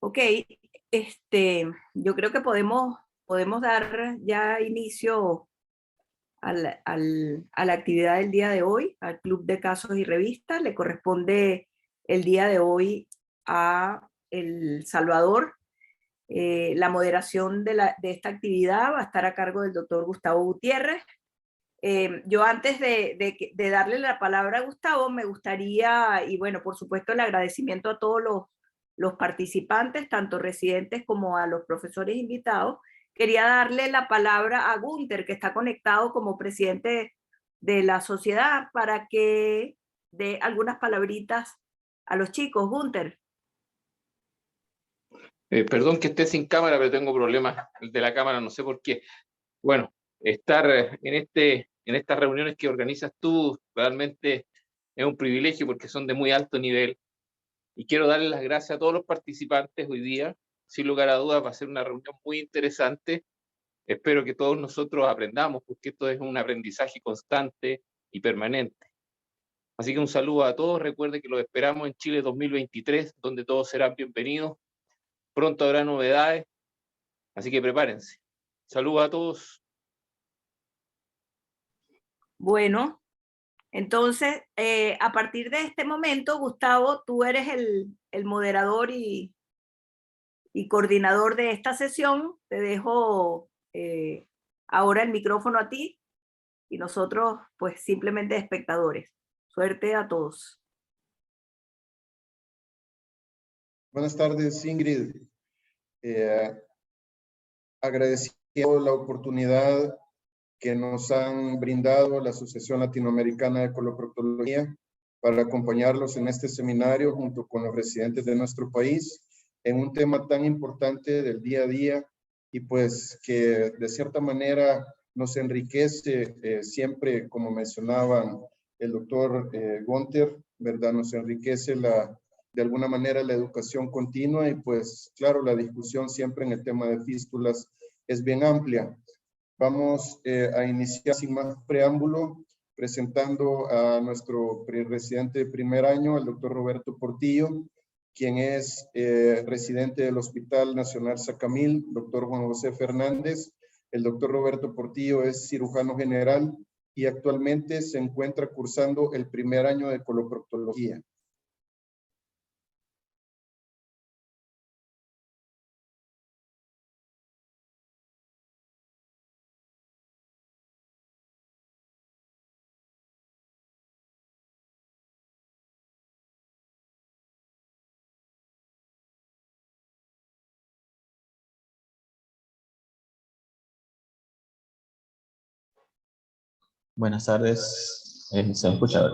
Ok, yo creo que podemos dar ya inicio a la actividad del día de hoy, al Club de Casos y Revistas. Le corresponde el día de hoy a El Salvador. La moderación de esta actividad va a estar a cargo del doctor Gustavo Gutiérrez. Yo antes de darle la palabra a Gustavo, me gustaría, y bueno, por supuesto el agradecimiento a todos los participantes, tanto residentes como a los profesores invitados. Quería darle la palabra a Gunther, que está conectado como presidente de la sociedad, para que dé algunas palabritas a los chicos. Gunther. Perdón que esté sin cámara, pero tengo problemas de la cámara, no sé por qué. Bueno, estar en estas reuniones que organizas tú realmente es un privilegio porque son de muy alto nivel. Y quiero darle las gracias a todos los participantes hoy día. Sin lugar a dudas va a ser una reunión muy interesante. Espero que todos nosotros aprendamos, porque esto es un aprendizaje constante y permanente. Así que un saludo a todos. Recuerde que los esperamos en Chile 2023, donde todos serán bienvenidos. Pronto habrá novedades, así que prepárense. Saludos a todos. Bueno, entonces, a partir de este momento, Gustavo, tú eres el moderador y coordinador de esta sesión. Te dejo ahora el micrófono a ti y nosotros pues simplemente espectadores. Suerte a todos. Buenas tardes, Ingrid. Agradeciendo la oportunidad que nos han brindado la Asociación Latinoamericana de Coloproctología para acompañarlos en este seminario junto con los residentes de nuestro país en un tema tan importante del día a día y pues que de cierta manera nos enriquece siempre, como mencionaba el doctor Gunther, ¿verdad? Nos enriquece de alguna manera la educación continua y pues claro, la discusión siempre en el tema de fístulas es bien amplia. Vamos a iniciar sin más preámbulo presentando a nuestro residente de primer año, el doctor Roberto Portillo, quien es residente del Hospital Nacional Sacamil, doctor Juan José Fernández. El doctor Roberto Portillo es cirujano general y actualmente se encuentra cursando el primer año de coloproctología. Buenas tardes, ¿se me escucha?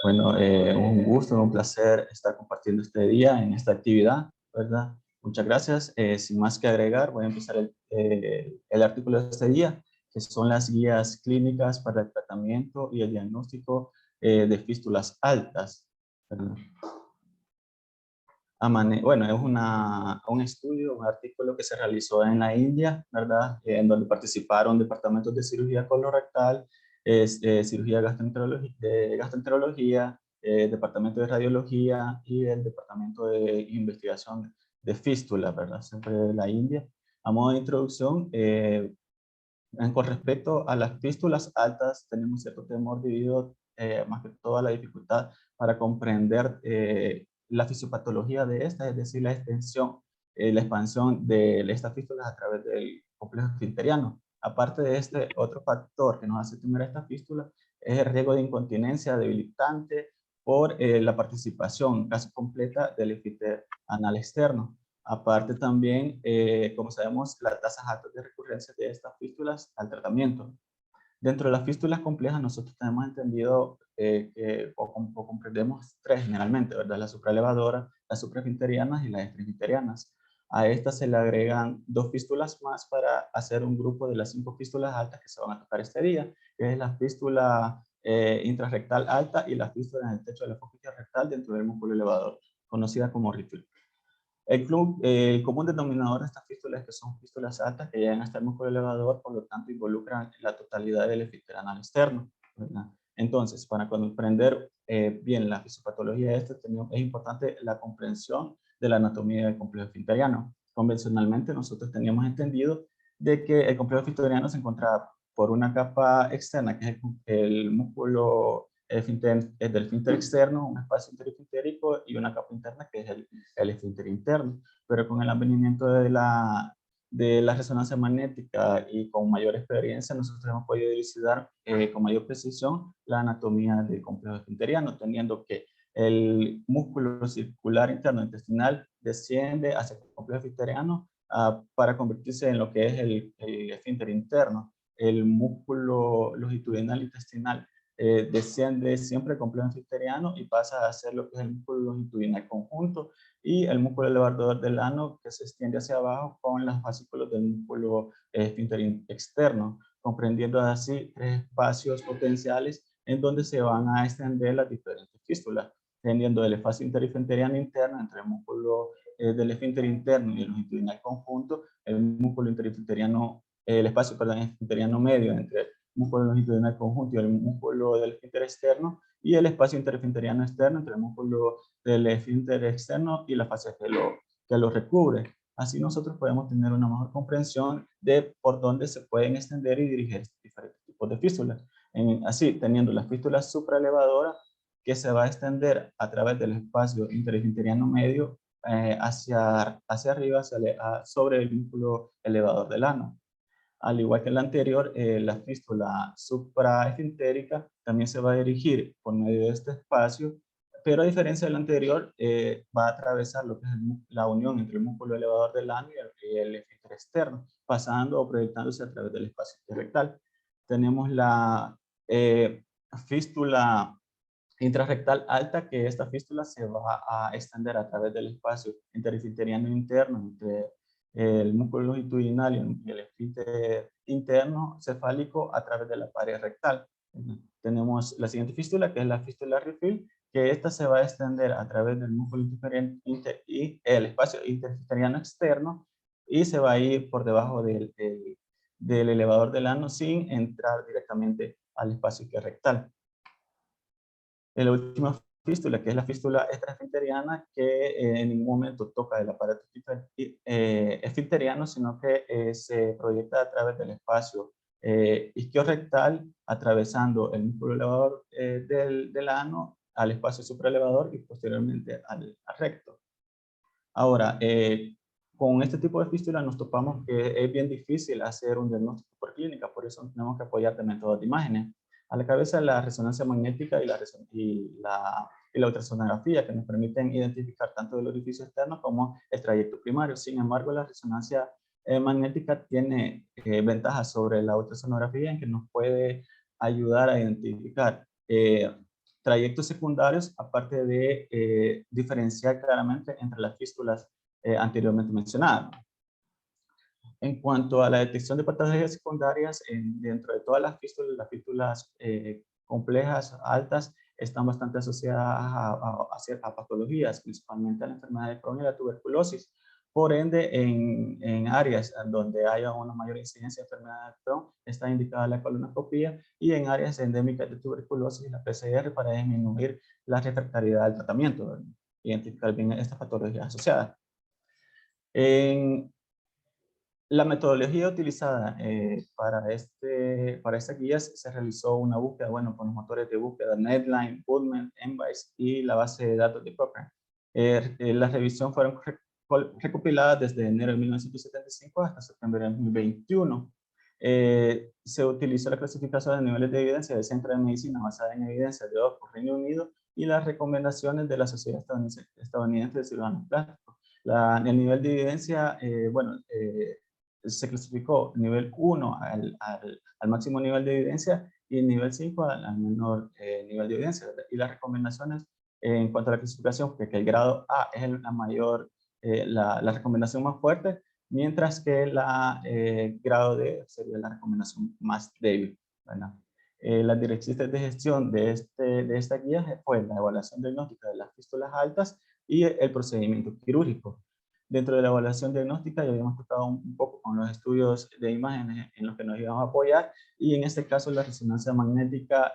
Bueno, un gusto, un placer estar compartiendo este día en esta actividad, ¿verdad? Muchas gracias. Sin más que agregar, voy a empezar el artículo de este día, que son las guías clínicas para el tratamiento y el diagnóstico de fístulas altas, ¿verdad? Bueno, es un estudio, un artículo que se realizó en la India, ¿verdad? En donde participaron departamentos de cirugía colorectal, cirugía gastroenterología, departamento de radiología y el departamento de investigación de fístula, ¿verdad? Siempre de la India. A modo de introducción, con respecto a las fístulas altas, tenemos cierto temor debido más que todo a la dificultad para comprender la fisiopatología de esta, es decir, la extensión, la expansión de estas fístulas a través del complejo esfinteriano. Aparte de este, otro factor que nos hace temer esta fístula es el riesgo de incontinencia debilitante por la participación casi completa del esfínter anal externo. Aparte también, como sabemos, las tasas altas de recurrencia de estas fístulas al tratamiento. Dentro de las fístulas complejas nosotros tenemos entendido o comprendemos tres generalmente, ¿verdad? Las supraelevadoras, las supraesfinterianas y las extraesfinterianas. A estas se le agregan dos fístulas más para hacer un grupo de las 5 fístulas altas que se van a tocar este día, que es la fístula intrarrectal alta y la fístula en el techo de la foquilla rectal dentro del músculo elevador, conocida como rítulo. El común denominador de estas fístulas es que son fístulas altas que llegan hasta el músculo elevador, por lo tanto involucran la totalidad del esfínter anal externo, ¿verdad? Entonces, para comprender bien la fisiopatología de este, es importante la comprensión de la anatomía del complejo esfinteriano. Convencionalmente nosotros teníamos entendido de que el complejo esfinteriano se encontraba por una capa externa, que es el músculo del esfínter externo, un espacio interesfintérico, y una capa interna, que es el esfínter interno. Pero con el advenimiento de la resonancia magnética y con mayor experiencia, nosotros hemos podido dilucidar con mayor precisión la anatomía del complejo esfinteriano, teniendo que el músculo circular interno intestinal desciende hacia el complejo esfinteriano para convertirse en lo que es el esfínter interno. El músculo longitudinal intestinal desciende siempre al complejo esfinteriano y pasa a ser lo que es el músculo longitudinal conjunto, y el músculo elevador del ano, que se extiende hacia abajo con los fascículos del músculo esfínter externo, comprendiendo así 3 espacios potenciales en donde se van a extender las diferentes fístulas, teniendo el espacio interesfinteriano interno entre el músculo del esfínter interno y el longitudinal conjunto, el músculo interesfinteriano, el espacio, perdón, esfinteriano medio entre el músculo longitudinal conjunto y el músculo del esfínter externo, y el espacio interesfinteriano externo entre el músculo del esfínter externo y la fascia que lo recubre. Así nosotros podemos tener una mejor comprensión de por dónde se pueden extender y dirigir diferentes tipos de fístulas. Así, teniendo la fístula supraelevadora, que se va a extender a través del espacio interesfinteriano medio hacia arriba, sobre el músculo elevador del ano. Al igual que la anterior, la fístula supraesfintérica también se va a dirigir por medio de este espacio, pero a diferencia de la anterior, va a atravesar lo que es la unión entre el músculo elevador del ano y el esfínter externo, pasando o proyectándose a través del espacio rectal. Tenemos la fístula intrarrectal alta, que esta fístula se va a extender a través del espacio interesfinteriano interno entre el músculo longitudinal y el esfínter interno cefálico a través de la pared rectal. Tenemos la siguiente fístula, que es la fístula refill, que esta se va a extender a través del músculo y el espacio interfinteriano externo, y se va a ir por debajo del elevador del ano sin entrar directamente al espacio rectal. En la última fístula, que es la fístula extraesfinteriana, que en ningún momento toca el aparato esfinteriano, sino que se proyecta a través del espacio isquiorrectal, atravesando el músculo elevador del ano al espacio supraelevador y posteriormente al recto. Ahora, con este tipo de fístula nos topamos que es bien difícil hacer un diagnóstico por clínica, por eso tenemos que apoyar de métodos de imágenes. A la cabeza, la resonancia magnética y la ultrasonografía, que nos permiten identificar tanto el orificio externo como el trayecto primario. Sin embargo, la resonancia magnética tiene ventajas sobre la ultrasonografía, en que nos puede ayudar a identificar trayectos secundarios, aparte de diferenciar claramente entre las fístulas anteriormente mencionadas. En cuanto a la detección de patologías secundarias, dentro de todas las fístulas complejas, altas, están bastante asociadas a patologías, principalmente a la enfermedad de Crohn y la tuberculosis. Por ende, en áreas donde haya una mayor incidencia de enfermedad de Crohn, está indicada la colonoscopía, y en áreas endémicas de tuberculosis, la PCR, para disminuir la refractariedad al tratamiento, identificar bien estas patologías asociadas. La metodología utilizada para esta guía se realizó una búsqueda, bueno, con los motores de búsqueda Medline, PubMed, Embase y la base de datos de Cochrane. Las revisiones fueron recopiladas desde enero de 1975 hasta septiembre de 2021. Se utilizó la clasificación de niveles de evidencia del Centro de Medicina basada en evidencia de Oxford, Reino Unido, y las recomendaciones de la Sociedad Estadounidense de Cirujanos Plásticos. El nivel de evidencia, se clasificó nivel 1 al máximo nivel de evidencia, y el nivel 5 al menor nivel de evidencia. Y las recomendaciones en cuanto a la clasificación, que el grado A es la recomendación más fuerte, mientras que el grado D sería la recomendación más débil, ¿verdad? Las directrices de gestión de esta guía fue la evaluación diagnóstica de las fístulas altas y el procedimiento quirúrgico. Dentro de la evaluación diagnóstica ya habíamos tocado un poco con los estudios de imágenes en los que nos íbamos a apoyar, y en este caso la resonancia magnética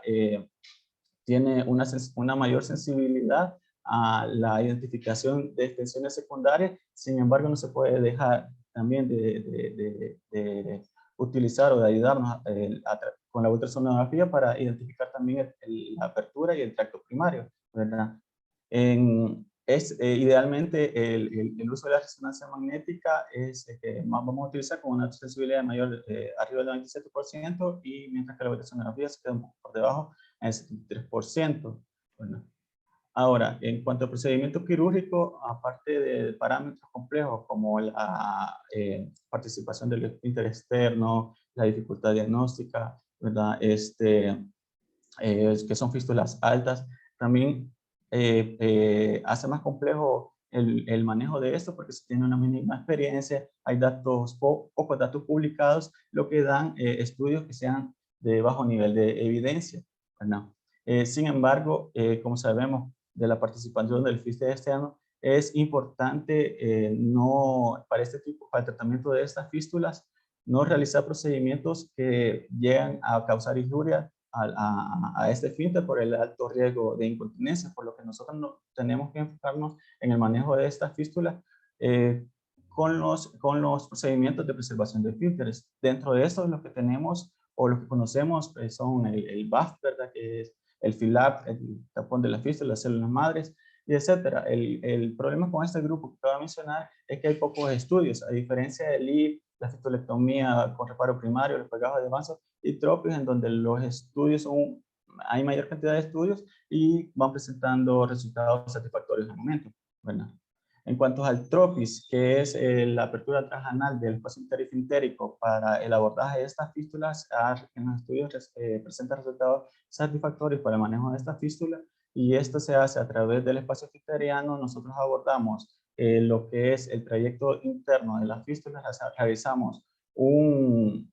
tiene una mayor sensibilidad a la identificación de extensiones secundarias. Sin embargo, no se puede dejar también de utilizar o de ayudarnos con la ultrasonografía para identificar también la apertura y el tracto primario, ¿verdad? Idealmente el uso de la resonancia magnética es que más vamos a utilizar con una sensibilidad mayor arriba del 97%, y mientras que la ultrasonografía se queda un poco por debajo en el 73%. Bueno, ahora, en cuanto al procedimiento quirúrgico, aparte de parámetros complejos como la participación del esfínter externo, la dificultad diagnóstica, ¿verdad? Que son fístulas altas, también hace más complejo el manejo de esto porque se tiene una mínima experiencia, hay pocos datos publicados, lo que dan estudios que sean de bajo nivel de evidencia, ¿verdad? Sin embargo, como sabemos de la participación del esfínter externo, es importante para este tipo, para el tratamiento de estas fístulas, no realizar procedimientos que llegan a causar injuria a este esfínter por el alto riesgo de incontinencia, por lo que nosotros tenemos que enfocarnos en el manejo de estas fístulas con los procedimientos de preservación de esfínteres. Dentro de eso, lo que tenemos o lo que conocemos son el BAF, ¿verdad? Que es el FILAP, el tapón de la fístula, las células madres, y etcétera. El problema con este grupo que acabo de mencionar es que hay pocos estudios, a diferencia del LIF, la fistulectomía con reparo primario, los colgajos de avanzo y tropios, en donde los estudios hay mayor cantidad de estudios y van presentando resultados satisfactorios al momento. Bueno, en cuanto al tropis, que es la apertura transanal del espacio interifintérico para el abordaje de estas fístulas, en los estudios presenta resultados satisfactorios para el manejo de estas fístulas, y esto se hace a través del espacio finteriano. Nosotros abordamos lo que es el trayecto interno de las fístulas, realizamos un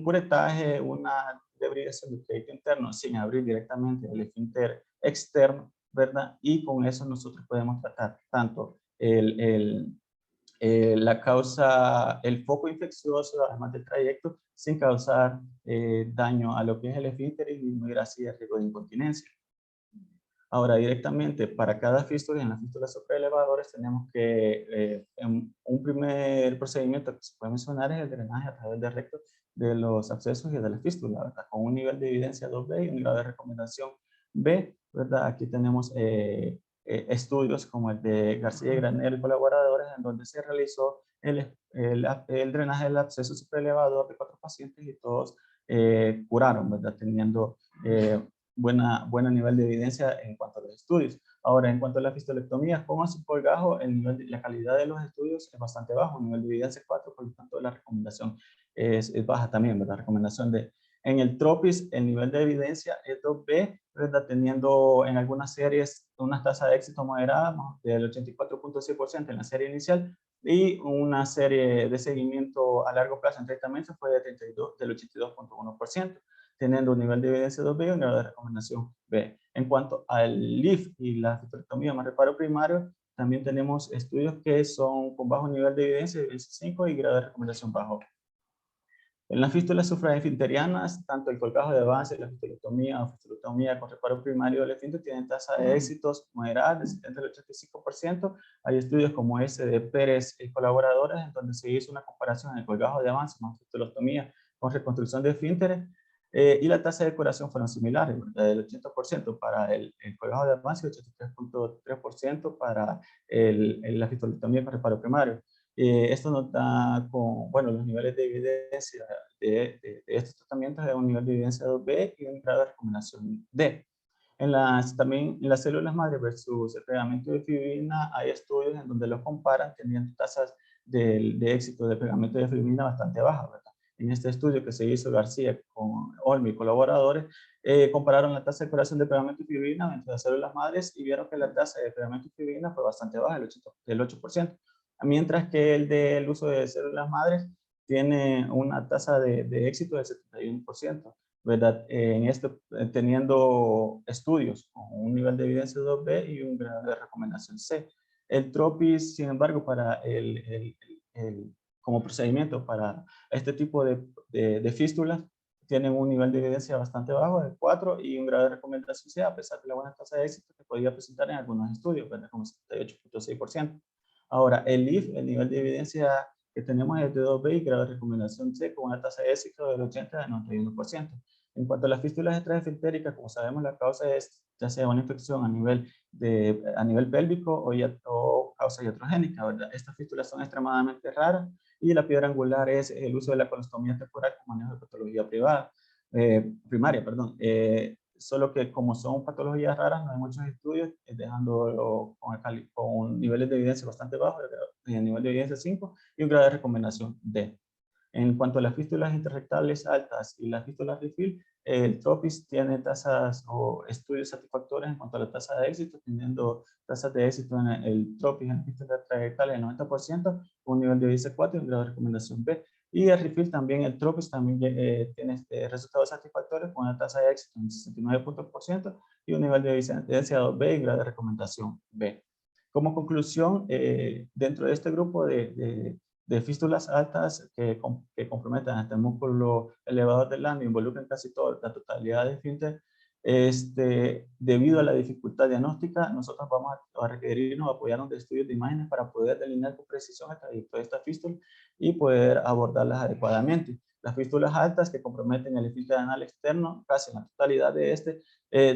curetaje, una debridación del trayecto interno sin abrir directamente el esfínter externo, ¿verdad? Y con eso nosotros podemos tratar tanto la causa, el foco infeccioso, además del trayecto, sin causar daño a lo que es el esfínter y disminuir así el riesgo de incontinencia. Ahora, directamente para cada fístula, en las fístulas supraelevadoras tenemos que, un primer procedimiento que se puede mencionar es el drenaje a través del recto de los abscesos y de la fístula, ¿verdad? Con un nivel de evidencia 2B y un grado de recomendación B, ¿verdad? Aquí tenemos estudios como el de García y Granero y colaboradores, en donde se realizó el drenaje del absceso supraelevador de 4 pacientes y todos curaron, ¿verdad? Teniendo buen nivel de evidencia en cuanto a los estudios. Ahora, en cuanto a la fistulectomía con ácido colgajo, la calidad de los estudios es bastante bajo, nivel de evidencia 4, por lo tanto la recomendación es baja también, ¿verdad? La recomendación en el TROPIS, el nivel de evidencia es 2B, ¿verdad? Teniendo en algunas series una tasa de éxito moderada del 84.6% en la serie inicial, y una serie de seguimiento a largo plazo en tratamiento fue del 82.1%. Teniendo un nivel de evidencia 2B y un grado de recomendación B. En cuanto al LIF y la fistulectomía más reparo primario, también tenemos estudios que son con bajo nivel de evidencia 5 y grado de recomendación bajo. En las fístulas supraesfinterianas, tanto el colgajo de avance y la fistulectomía o fistulectomía con reparo primario del esfínter tienen tasa de éxitos moderadas de 70 al 85%. Hay estudios como ese de Pérez y colaboradores, en donde se hizo una comparación en el colgajo de avance más fistulectomía con reconstrucción de esfínteres, y la tasa de curación fueron similares, del 80% para el colgajo de avance y 83.3% para la fistulectomía con reparo primario. Esto nos da con, bueno, los niveles de evidencia de estos tratamientos de un nivel de evidencia 2B y un grado de recomendación D. También en las células madre versus el pegamento de fibrina hay estudios en donde los comparan teniendo tasas de éxito de pegamento de fibrina bastante bajas, ¿verdad? En este estudio que se hizo García con Olmi y colaboradores, compararon la tasa de curación de pegamento de fibrina entre las células madres y vieron que la tasa de pegamento de fibrina fue bastante baja, el 8%, mientras que el del uso de células madres tiene una tasa de éxito del 71%. ¿Verdad? Teniendo estudios con un nivel de evidencia 2B y un grado de recomendación C. El TROPIS, sin embargo, como procedimiento para este tipo de fístulas, tienen un nivel de evidencia bastante bajo, de 4, y un grado de recomendación C, a pesar de la buena tasa de éxito que podía presentar en algunos estudios, ¿verdad? Como 78.6%. Ahora, el IF, el nivel de evidencia que tenemos es de 2B y grado de recomendación C con una tasa de éxito del 80 al 91%. En cuanto a las fístulas extraesfintéricas, como sabemos, la causa es ya sea una infección a nivel pélvico o causa iatrogénica, ¿verdad? Estas fístulas son extremadamente raras y la piedra angular es el uso de la colostomía temporal como manejo de patología primaria. Solo que como son patologías raras, no hay muchos estudios, dejándolo con niveles de evidencia bastante bajos, el nivel de evidencia 5 y un grado de recomendación D. En cuanto a las fístulas interrectales altas y las fístulas refill, el TROPIS tiene tasas o estudios satisfactorios en cuanto a la tasa de éxito, teniendo tasas de éxito en el TROPIS en las fístulas interrectales del 90%, un nivel de evidencia 4 y un grado de recomendación B. Y el refill también, el TROPIS también tiene resultados satisfactorios con una tasa de éxito en 69% y un nivel de evidencia 2B y grado de recomendación B. Como conclusión, dentro de este grupo de fístulas altas que comprometen hasta el músculo elevador del ano y involucran casi toda la totalidad de esfínter, debido a la dificultad diagnóstica, nosotros vamos a requerirnos apoyarnos de estudios de imágenes para poder delinear con precisión el trayecto de esta fístula y poder abordarlas adecuadamente. Las fístulas altas que comprometen el esfínter anal externo, casi en la totalidad de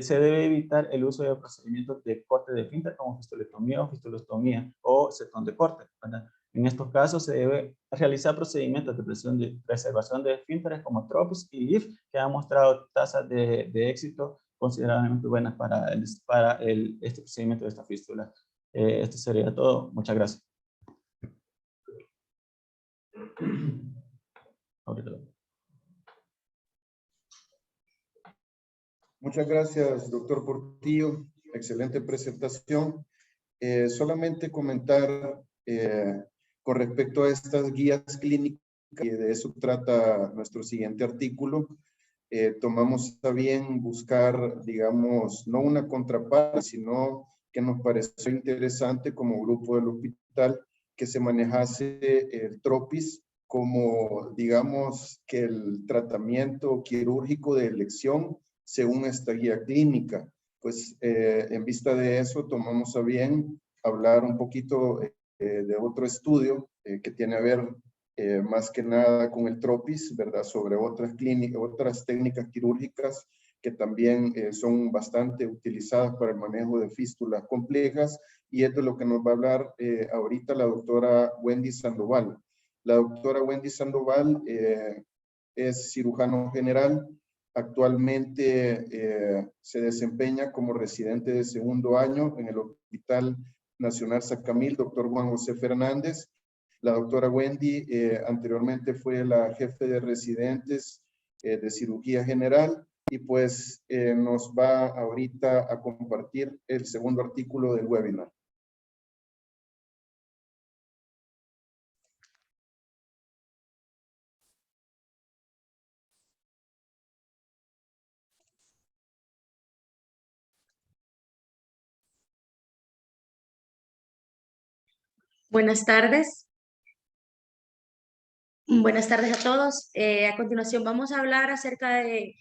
se debe evitar el uso de procedimientos de corte de esfínter como fistulectomía o fistulostomía o setón de corte, ¿verdad? En estos casos se debe realizar procedimientos de preservación de esfínteres como TROPIS y LIF, que han mostrado tasas de éxito considerablemente buenas para este procedimiento de esta fístula. Esto sería todo. Muchas gracias. Muchas gracias, doctor Portillo. Excelente presentación. Solamente comentar con respecto a estas guías clínicas, y de eso trata nuestro siguiente artículo. Tomamos a bien buscar, digamos, no una contraparte, sino que nos pareció interesante como grupo del hospital que se manejase el TROPIS como, digamos, que el tratamiento quirúrgico de elección según esta guía clínica. Pues en vista de eso tomamos a bien hablar un poquito de otro estudio que tiene a ver más que nada con el TROPIS, ¿verdad? Sobre otras técnicas quirúrgicas que también son bastante utilizadas para el manejo de fístulas complejas, y esto es lo que nos va a hablar ahorita la doctora Wendy Sandoval. La doctora Wendy Sandoval es cirujano general. Actualmente se desempeña como residente de segundo año en el Hospital Nacional Sacamil, Dr. Juan José Fernández. La doctora Wendy anteriormente fue la jefe de residentes de cirugía general y pues nos va ahorita a compartir el segundo artículo del webinar. Buenas tardes. Buenas tardes a todos. A continuación vamos a hablar acerca de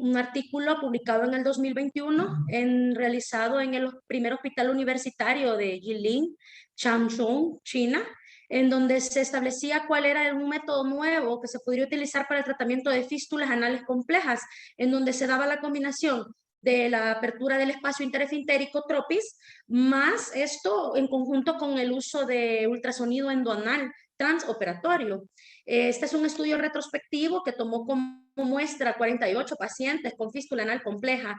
un artículo publicado en el 2021 realizado en el primer hospital universitario de Jilin, Changchun, China, en donde se establecía cuál era un método nuevo que se podría utilizar para el tratamiento de fístulas anales complejas, en donde se daba la combinación de la apertura del espacio interesfintérico TROPIS, más esto en conjunto con el uso de ultrasonido endoanal transoperatorio. Este es un estudio retrospectivo que tomó como muestra 48 pacientes con fístula anal compleja,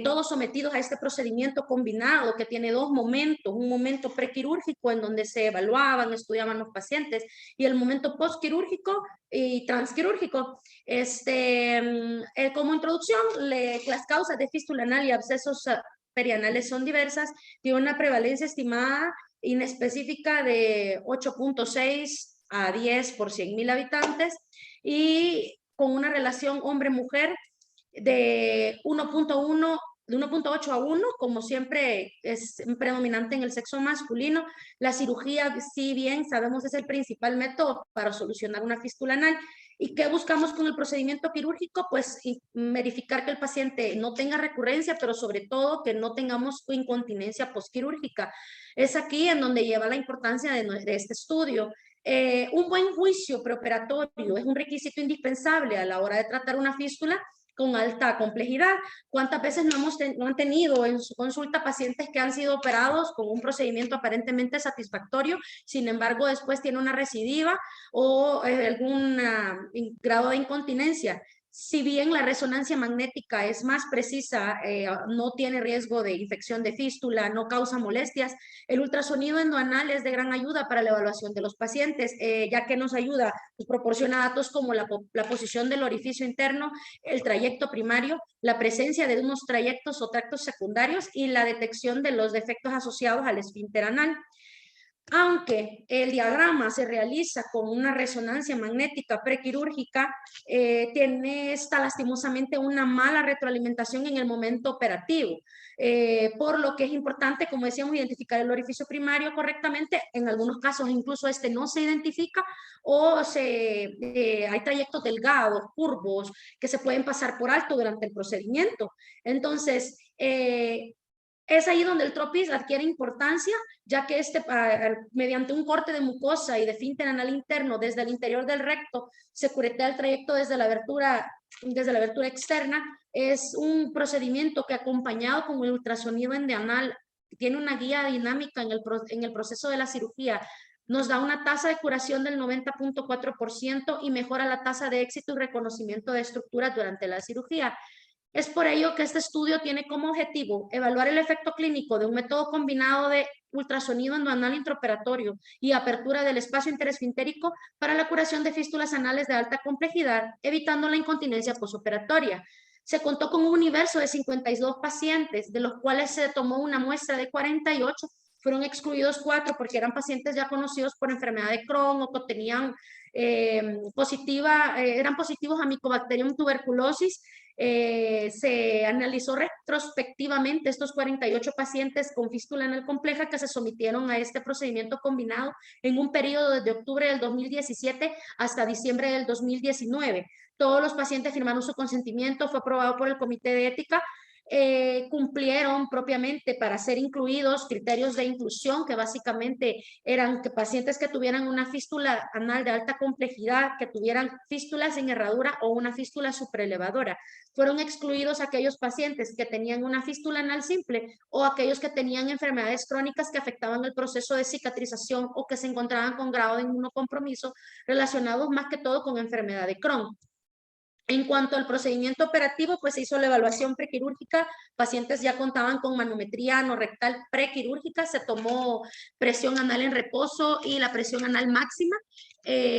todos sometidos a este procedimiento combinado que tiene dos momentos, un momento prequirúrgico en donde se evaluaban, estudiaban los pacientes, y el momento postquirúrgico y transquirúrgico. Como introducción, las causas de fístula anal y abscesos perianales son diversas, tiene una prevalencia estimada inespecífica de 8.6 a 10 por 100,000 habitantes y con una relación hombre-mujer de 1.8 a 1, como siempre es predominante en el sexo masculino. La cirugía, si bien sabemos es el principal método para solucionar una fístula anal, ¿Y qué buscamos con el procedimiento quirúrgico? Pues verificar que el paciente no tenga recurrencia, pero sobre todo que no tengamos incontinencia postquirúrgica. Es aquí en donde lleva la importancia de este estudio. Un buen juicio preoperatorio es un requisito indispensable a la hora de tratar una fístula con alta complejidad. ¿Cuántas veces no han tenido en su consulta pacientes que han sido operados con un procedimiento aparentemente satisfactorio, sin embargo después tiene una recidiva o algún grado de incontinencia? Si bien la resonancia magnética es más precisa, no tiene riesgo de infección de fístula, no causa molestias, el ultrasonido endoanal es de gran ayuda para la evaluación de los pacientes, ya que nos ayuda, nos proporciona datos como la posición del orificio interno, el trayecto primario, la presencia de unos trayectos o tractos secundarios y la detección de los defectos asociados al esfínter anal. Aunque el diagrama se realiza con una resonancia magnética prequirúrgica, tiene lastimosamente una mala retroalimentación en el momento operativo, por lo que es importante, como decíamos, identificar el orificio primario correctamente. En algunos casos incluso este no se identifica o hay trayectos delgados, curvos, que se pueden pasar por alto durante el procedimiento. Entonces, es ahí donde el TROPIS adquiere importancia, ya que mediante un corte de mucosa y de esfínter anal interno desde el interior del recto, se curetea el trayecto desde la abertura externa. Es un procedimiento que, acompañado con el ultrasonido endoanal, tiene una guía dinámica en el proceso de la cirugía, nos da una tasa de curación del 90.4% y mejora la tasa de éxito y reconocimiento de estructuras durante la cirugía. Es por ello que este estudio tiene como objetivo evaluar el efecto clínico de un método combinado de ultrasonido endoanal intraoperatorio y apertura del espacio interesfintérico para la curación de fístulas anales de alta complejidad, evitando la incontinencia posoperatoria. Se contó con un universo de 52 pacientes, de los cuales se tomó una muestra de 48, fueron excluidos 4 porque eran pacientes ya conocidos por enfermedad de Crohn o que tenían eran positivos a Mycobacterium tuberculosis. Se analizó retrospectivamente estos 48 pacientes con fístula anal compleja que se sometieron a este procedimiento combinado en un periodo desde octubre del 2017 hasta diciembre del 2019. Todos los pacientes firmaron su consentimiento, fue aprobado por el Comité de Ética. Cumplieron propiamente para ser incluidos criterios de inclusión, que básicamente eran que pacientes que tuvieran una fístula anal de alta complejidad, que tuvieran fístulas en herradura o una fístula supraelevadora. Fueron excluidos aquellos pacientes que tenían una fístula anal simple o aquellos que tenían enfermedades crónicas que afectaban el proceso de cicatrización o que se encontraban con grado de inmunocompromiso relacionados más que todo con enfermedad de Crohn. En cuanto al procedimiento operativo, pues se hizo la evaluación prequirúrgica, pacientes ya contaban con manometría anorrectal prequirúrgica, se tomó presión anal en reposo y la presión anal máxima.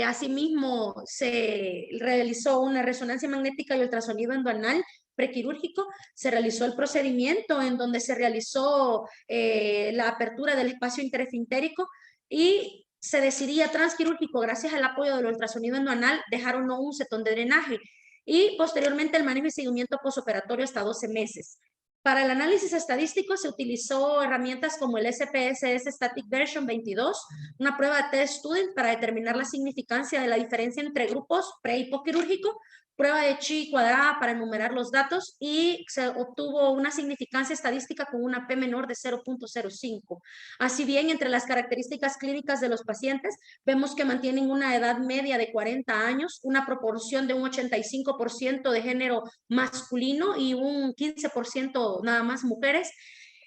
Asimismo, se realizó una resonancia magnética y ultrasonido endoanal prequirúrgico, se realizó el procedimiento en donde se realizó la apertura del espacio interesfintérico y se decidía transquirúrgico gracias al apoyo del ultrasonido endoanal, dejar o no un setón de drenaje. Y posteriormente el manejo y seguimiento posoperatorio hasta 12 meses. Para el análisis estadístico se utilizó herramientas como el SPSS Static Version 22, una prueba de test student para determinar la significancia de la diferencia entre grupos pre y postquirúrgico, prueba de chi cuadrada para enumerar los datos y se obtuvo una significancia estadística con una P menor de 0.05. Así bien, entre las características clínicas de los pacientes, vemos que mantienen una edad media de 40 años, una proporción de un 85% de género masculino y un 15% nada más mujeres.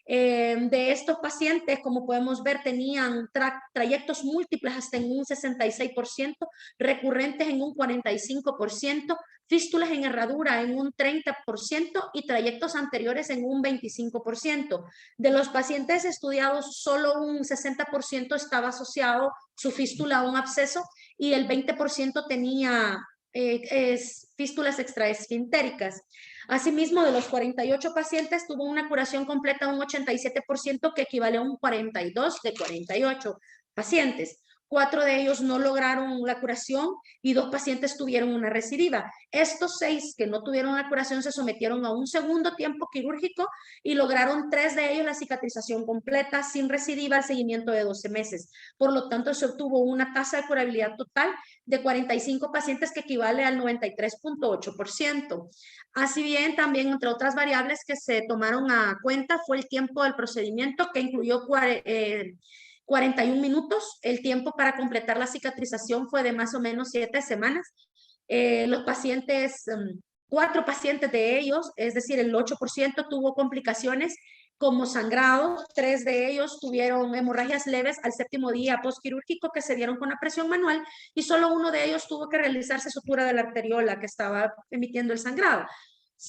De estos pacientes, como podemos ver, tenían trayectos múltiples hasta en un 66%, recurrentes en un 45%, fístulas en herradura en un 30% y trayectos anteriores en un 25%. De los pacientes estudiados, solo un 60% estaba asociado su fístula a un absceso y el 20% tenía fístulas extraesfintéricas. Asimismo, de los 48 pacientes, tuvo una curación completa de un 87%, que equivale a un 42 de 48 pacientes. 4 de ellos no lograron la curación y 2 pacientes tuvieron una recidiva. Estos 6 que no tuvieron la curación se sometieron a un segundo tiempo quirúrgico y lograron 3 de ellos la cicatrización completa sin recidiva al seguimiento de 12 meses. Por lo tanto, se obtuvo una tasa de curabilidad total de 45 pacientes, que equivale al 93.8%. Así bien, también entre otras variables que se tomaron a cuenta fue el tiempo del procedimiento, que incluyó 41 minutos. El tiempo para completar la cicatrización fue de más o menos 7 semanas. Los pacientes, 4 pacientes de ellos, es decir, el 8%, tuvo complicaciones como sangrado. 3 de ellos tuvieron hemorragias leves al 7º día postquirúrgico que se dieron con la presión manual, y solo 1 de ellos tuvo que realizarse sutura de la arteriola que estaba emitiendo el sangrado.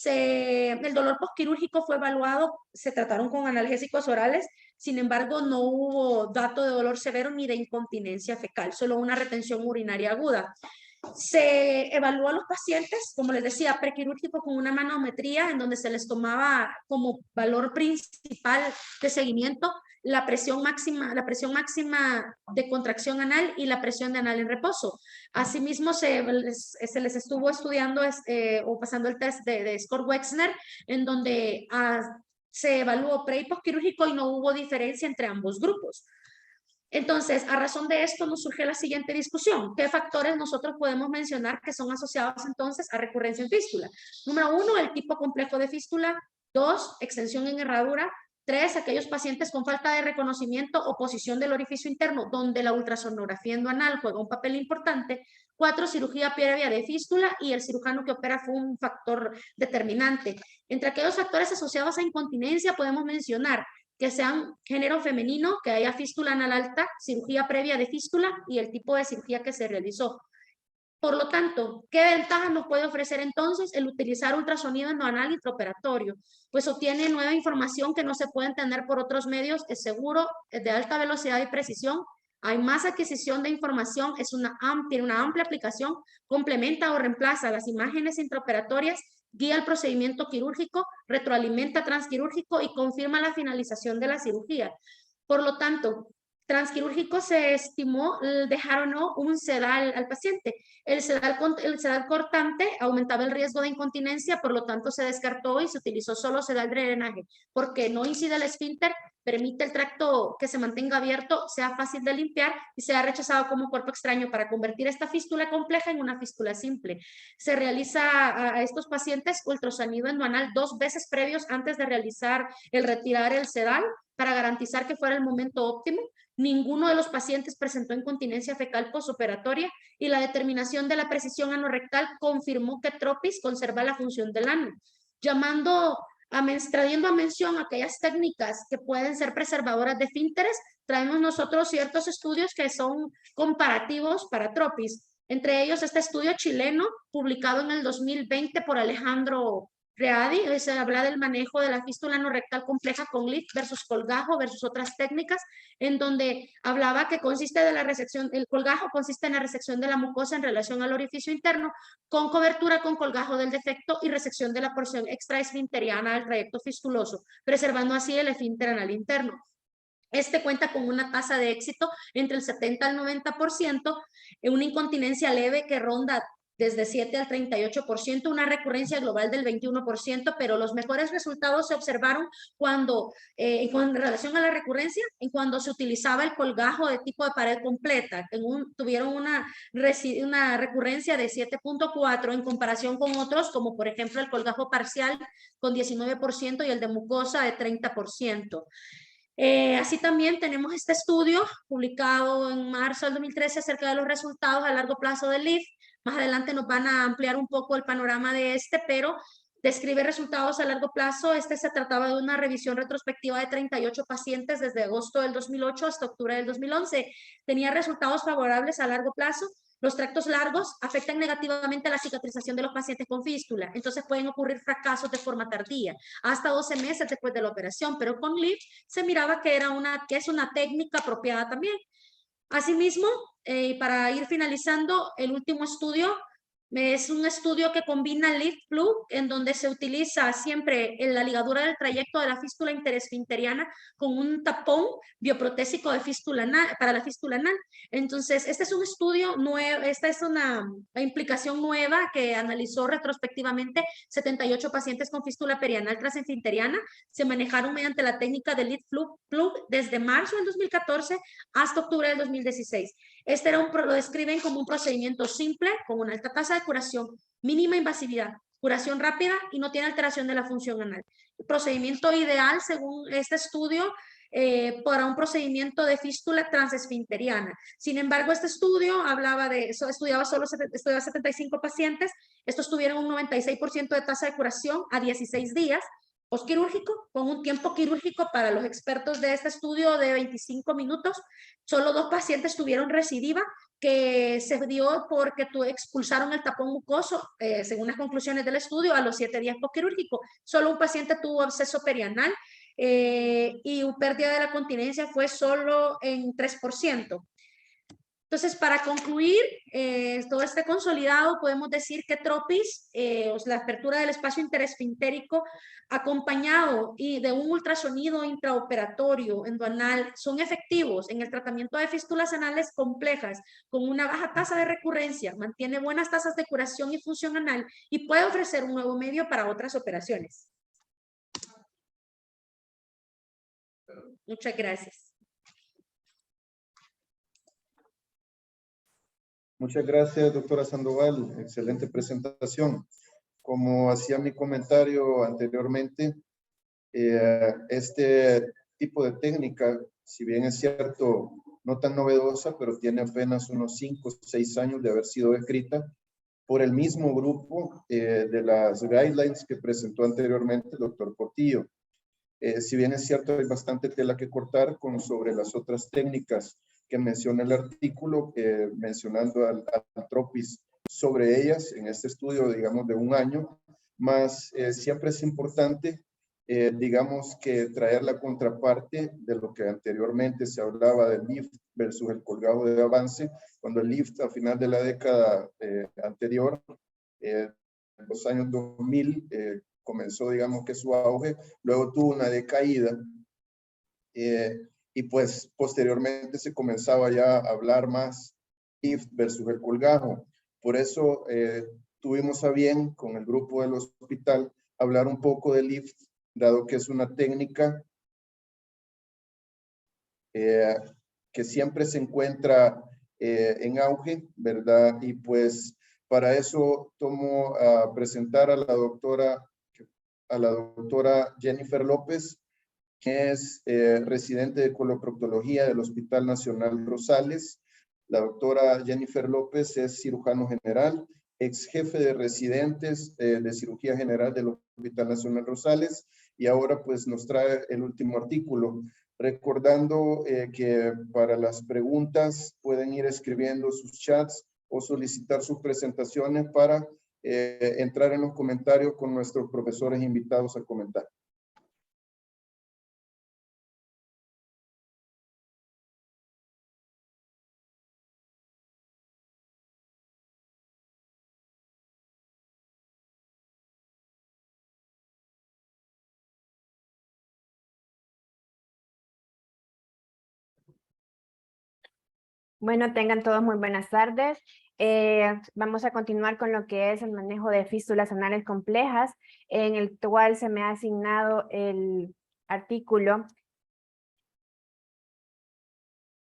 El dolor postquirúrgico fue evaluado, se trataron con analgésicos orales, sin embargo no hubo dato de dolor severo ni de incontinencia fecal, solo una retención urinaria aguda. Se evaluó a los pacientes, como les decía, prequirúrgico, con una manometría en donde se les tomaba como valor principal de seguimiento la presión máxima de contracción anal y la presión de anal en reposo. Asimismo, se les estuvo estudiando o pasando el test de Skor-Wexner, en donde se evaluó pre y postquirúrgico y no hubo diferencia entre ambos grupos. Entonces, a razón de esto nos surge la siguiente discusión. ¿Qué factores nosotros podemos mencionar que son asociados entonces a recurrencia en fístula? Número 1, el tipo complejo de fístula. 2, extensión en herradura. 3, aquellos pacientes con falta de reconocimiento o posición del orificio interno, donde la ultrasonografía endoanal juega un papel importante. 4, cirugía previa de fístula, y el cirujano que opera fue un factor determinante. Entre aquellos factores asociados a incontinencia podemos mencionar que sean género femenino, que haya fístula anal alta, cirugía previa de fístula y el tipo de cirugía que se realizó. Por lo tanto, ¿qué ventajas nos puede ofrecer entonces el utilizar ultrasonido endoanal intraoperatorio? Pues obtiene nueva información que no se puede entender por otros medios, es seguro, es de alta velocidad y precisión, hay más adquisición de información, tiene una amplia aplicación, complementa o reemplaza las imágenes intraoperatorias, guía el procedimiento quirúrgico, retroalimenta transquirúrgico y confirma la finalización de la cirugía. Por lo tanto, transquirúrgico se estimó dejar o no un sedal al paciente. El sedal cortante aumentaba el riesgo de incontinencia, por lo tanto se descartó y se utilizó solo sedal de drenaje, porque no incide el esfínter, permite el tracto que se mantenga abierto, sea fácil de limpiar y sea rechazado como cuerpo extraño, para convertir esta fístula compleja en una fístula simple. Se realiza a estos pacientes ultrasonido endoanal 2 veces previos antes de retirar el sedal, para garantizar que fuera el momento óptimo. Ninguno de los pacientes presentó incontinencia fecal posoperatoria, y la determinación de la precisión anorrectal confirmó que Tropis conserva la función del ano, trayendo a mención aquellas técnicas que pueden ser preservadoras de esfínteres. Traemos nosotros ciertos estudios que son comparativos para Tropis, entre ellos este estudio chileno publicado en el 2020 por Alejandro Readi. Se habla del manejo de la fístula anorrectal compleja con lift versus colgajo versus otras técnicas, en donde hablaba que el colgajo consiste en la resección de la mucosa en relación al orificio interno, con cobertura con colgajo del defecto y resección de la porción extraesfinteriana del trayecto fistuloso, preservando así el esfínter anal interno. Este cuenta con una tasa de éxito entre el 70 al 90%, una incontinencia leve que ronda desde 7 al 38%, una recurrencia global del 21%, pero los mejores resultados se observaron en relación a la recurrencia, en cuando se utilizaba el colgajo de tipo de pared completa. Tuvieron una recurrencia de 7.4 en comparación con otros, como por ejemplo el colgajo parcial con 19% y el de mucosa de 30%. Así también tenemos este estudio publicado en marzo del 2013 acerca de los resultados a largo plazo del LIF. Más adelante nos van a ampliar un poco el panorama de pero describe resultados a largo plazo. Se trataba de una revisión retrospectiva de 38 pacientes desde agosto del 2008 hasta octubre del 2011. Tenía resultados favorables a largo plazo. Los tractos largos afectan negativamente a la cicatrización de los pacientes con fístula, entonces pueden ocurrir fracasos de forma tardía, hasta 12 meses después de la operación, pero con LIF se miraba que es una técnica apropiada también. Asimismo, para ir finalizando, el último estudio es un estudio que combina lift plug, en donde se utiliza siempre en la ligadura del trayecto de la fístula interesfinteriana con un tapón bioprotésico de fístula anal, para la fístula anal. Entonces, este es un estudio nuevo, esta es una implicación nueva que analizó retrospectivamente 78 pacientes con fístula perianal transesfinteriana. Se manejaron mediante la técnica de lift plug desde marzo del 2014 hasta octubre del 2016. Lo describen como un procedimiento simple, con una alta tasa de curación, mínima invasividad, curación rápida y no tiene alteración de la función anal. El procedimiento ideal, según este estudio, para un procedimiento de fístula transesfinteriana. Sin embargo, este estudio estudiaba 75 pacientes. Estos tuvieron un 96% de tasa de curación a 16 días postquirúrgico, con un tiempo quirúrgico para los expertos de este estudio de 25 minutos. Solo 2 pacientes tuvieron recidiva, que se dio porque expulsaron el tapón mucoso, según las conclusiones del estudio, a los 7 días postquirúrgico. Solo un paciente tuvo absceso perianal y pérdida de la continencia fue solo en 3%. Entonces, para concluir todo este consolidado, podemos decir que TROPIS, la apertura del espacio interesfintérico, acompañado de un ultrasonido intraoperatorio endoanal, son efectivos en el tratamiento de fístulas anales complejas, con una baja tasa de recurrencia, mantiene buenas tasas de curación y función anal, y puede ofrecer un nuevo medio para otras operaciones. Muchas gracias. Muchas gracias, doctora Sandoval. Excelente presentación. Como hacía mi comentario anteriormente, este tipo de técnica, si bien es cierto, no tan novedosa, pero tiene apenas unos 5 o 6 años de haber sido escrita por el mismo grupo de las guidelines que presentó anteriormente el doctor Portillo. Si bien es cierto, hay bastante tela que cortar sobre las otras técnicas que menciona el artículo, mencionando al TROPIS sobre ellas en este estudio, digamos, de 1 año, más siempre es importante, digamos, que traer la contraparte de lo que anteriormente se hablaba del lift versus el colgado de avance, cuando el lift a final de la década anterior, en los años 2000, comenzó, digamos, que su auge, luego tuvo una decaída, y pues posteriormente se comenzaba ya a hablar más lift versus el colgajo. Por eso tuvimos a bien con el grupo del hospital hablar un poco de lift, dado que es una técnica que siempre se encuentra en auge, ¿verdad? Y pues para eso tomo a presentar a la doctora Jennifer López, que es residente de coloproctología del Hospital Nacional Rosales. La doctora Jennifer López es cirujano general, ex jefe de residentes de cirugía general del Hospital Nacional Rosales, y ahora pues nos trae el último artículo, recordando que para las preguntas pueden ir escribiendo sus chats o solicitar sus presentaciones para entrar en los comentarios con nuestros profesores invitados a comentar. Bueno, tengan todos muy buenas tardes. Vamos a continuar con lo que es el manejo de fístulas anales complejas, en el cual se me ha asignado el artículo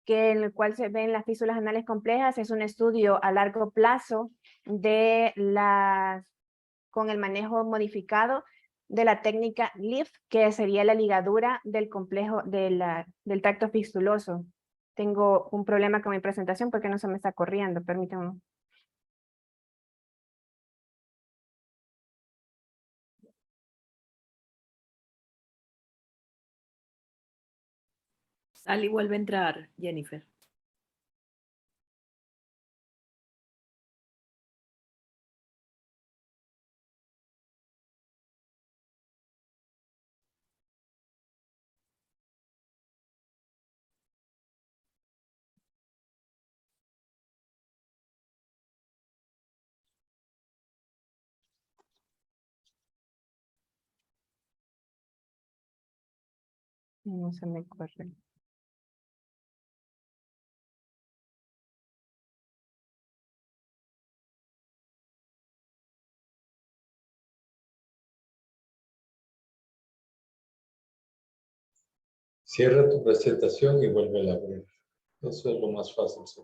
en el cual se ven las fístulas anales complejas. Es un estudio a largo plazo con el manejo modificado de la técnica LIFT, que sería la ligadura del complejo del tracto fistuloso. Tengo un problema con mi presentación porque no se me está corriendo, permítanme. Sal y vuelve a entrar, Jennifer. No se me corre. Cierra tu presentación y vuelve a abrir. Eso es lo más fácil.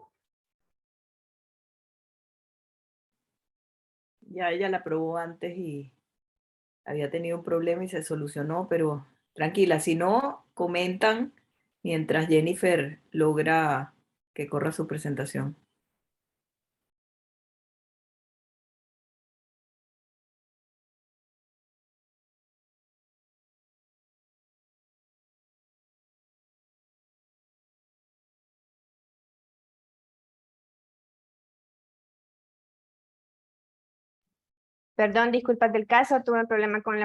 Ya ella la probó antes y había tenido un problema y se solucionó, pero tranquila, si no, comentan mientras Jennifer logra que corra su presentación. Perdón, disculpas del caso, tuve un problema con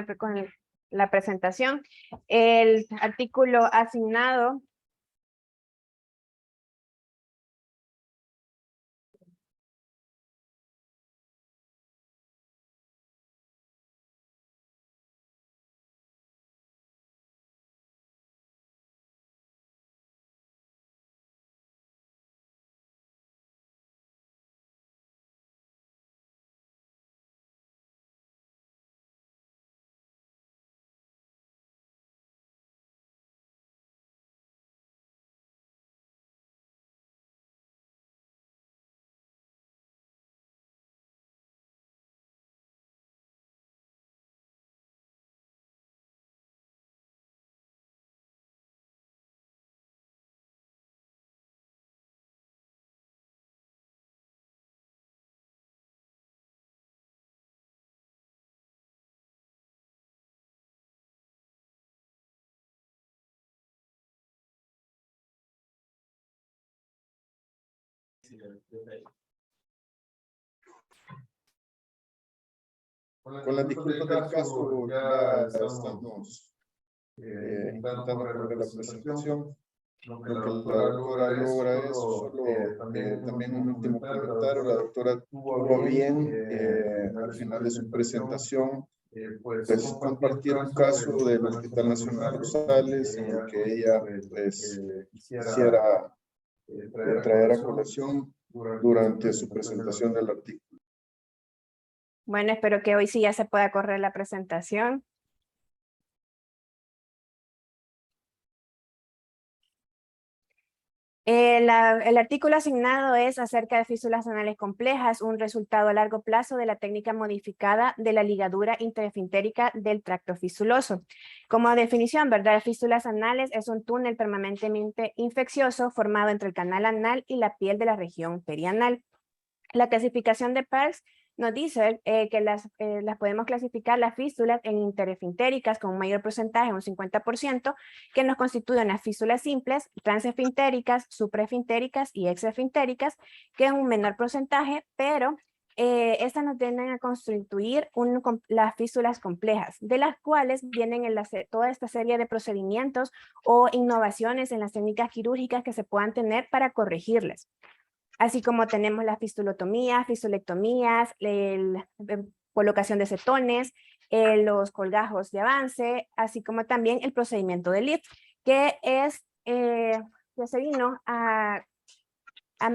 la presentación. El artículo asignado Con las disculpas del caso, ya estamos intentando correr la presentación. Lo que la doctora logra es solo también un último comentario. La doctora tuvo bien al final de su presentación pues compartir un caso del Hospital Nacional Rosales en el que ella pues quisiera traer a colación durante su presentación del artículo. Bueno, espero que hoy sí ya se pueda correr la presentación. El artículo asignado es acerca de fístulas anales complejas, un resultado a largo plazo de la técnica modificada de la ligadura interefintérica del tracto fistuloso. Como definición, ¿verdad? Fístulas anales es un túnel permanentemente infeccioso formado entre el canal anal y la piel de la región perianal. La clasificación de Parks nos dice que las podemos clasificar las fístulas en interefintéricas con un mayor porcentaje, un 50%, que nos constituyen las fístulas simples, transefintéricas, supraefintéricas y extraefintéricas, que es un menor porcentaje, pero estas nos tienden a constituir las fístulas complejas, de las cuales vienen toda esta serie de procedimientos o innovaciones en las técnicas quirúrgicas que se puedan tener para corregirlas. Así como tenemos la fistulotomía, fistulectomías, colocación de cetones, los colgajos de avance, así como también el procedimiento de lift, que se vino a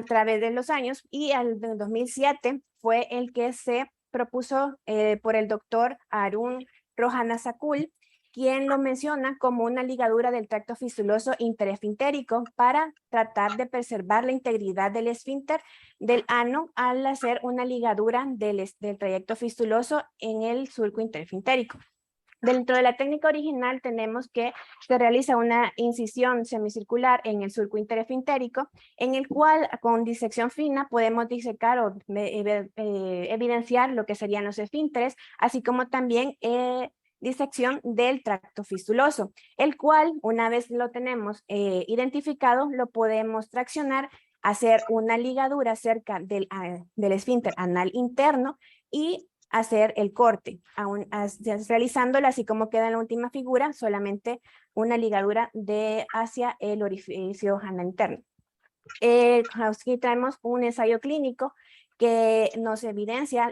través de los años y en 2007 fue el que se propuso por el doctor Arun Rohanasakul, quien lo menciona como una ligadura del tracto fistuloso interefintérico para tratar de preservar la integridad del esfínter del ano al hacer una ligadura del trayecto fistuloso en el surco interefintérico. Dentro de la técnica original tenemos que se realiza una incisión semicircular en el surco interefintérico, en el cual con disección fina podemos disecar o evidenciar lo que serían los esfínteres, así como también disección del tracto fistuloso, el cual una vez lo tenemos identificado, lo podemos traccionar, hacer una ligadura cerca del esfínter anal interno y hacer el corte, realizándolo así como queda en la última figura, solamente una ligadura hacia el orificio anal interno. Aquí traemos un ensayo clínico que nos evidencia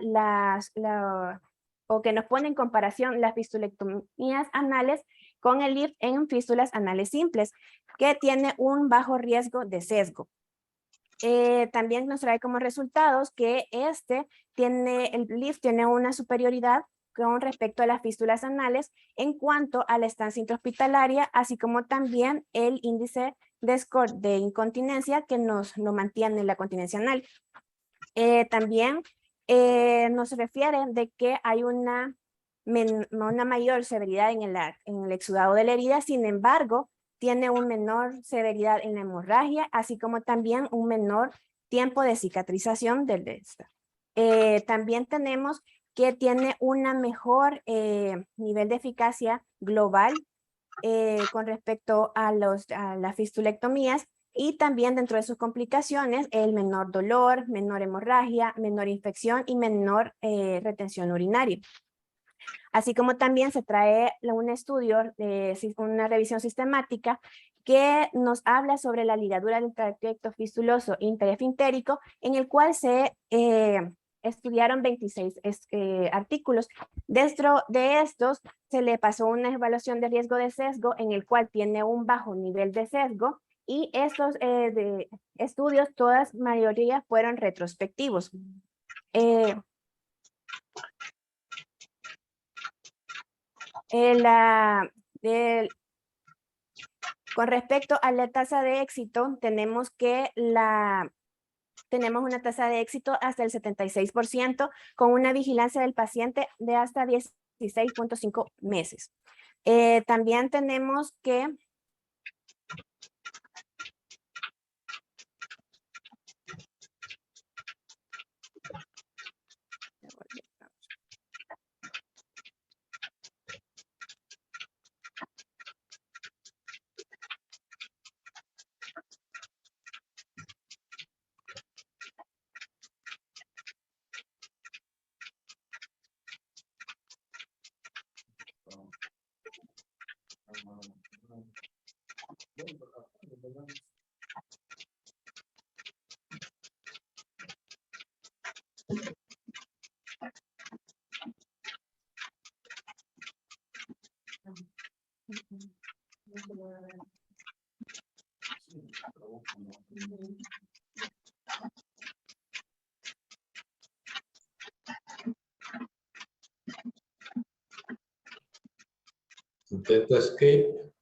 o que nos pone en comparación las fistulectomías anales con el lift en fístulas anales simples, que tiene un bajo riesgo de sesgo. También nos trae como resultados que el lift tiene una superioridad con respecto a las fístulas anales en cuanto a la estancia intrahospitalaria, así como también el índice de score de incontinencia que nos mantiene en la continencia anal. También nos refiere de que hay una mayor severidad en el exudado de la herida, sin embargo, tiene una menor severidad en la hemorragia, así como también un menor tiempo de cicatrización del de esta. También tenemos que tiene una mejor nivel de eficacia global con respecto a las fistulectomías, y también dentro de sus complicaciones el menor dolor, menor hemorragia, menor infección y menor retención urinaria. Así como también se trae un estudio, una revisión sistemática que nos habla sobre la ligadura del tracto fistuloso interefintérico, en el cual se estudiaron 26 artículos. Dentro de estos se le pasó una evaluación de riesgo de sesgo en el cual tiene un bajo nivel de sesgo, y estos estudios, todas mayoría fueron retrospectivos. Con respecto a la tasa de éxito, tenemos una tasa de éxito hasta el 76%, con una vigilancia del paciente de hasta 16.5 meses. También tenemos que Intenta escape.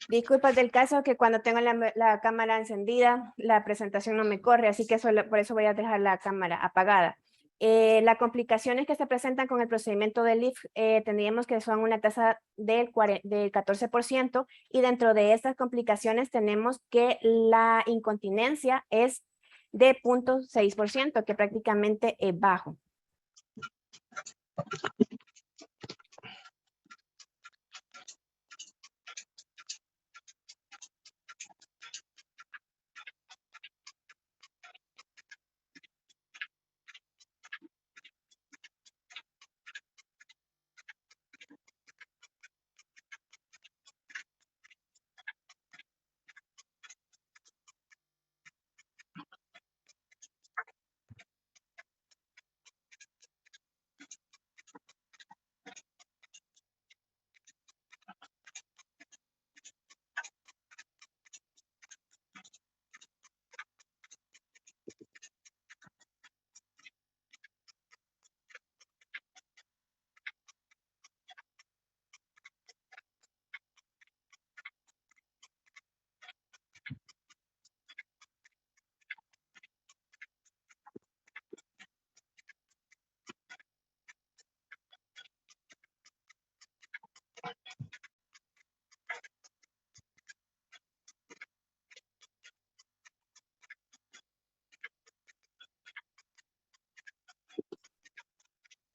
disculpas del caso que cuando tengo la cámara encendida, la presentación no me corre, así que por eso voy a dejar la cámara apagada. Las complicaciones que se presentan con el procedimiento de LIF tendríamos que son una tasa del 14%, y dentro de estas complicaciones tenemos que la incontinencia es de 0.6%, que prácticamente es bajo.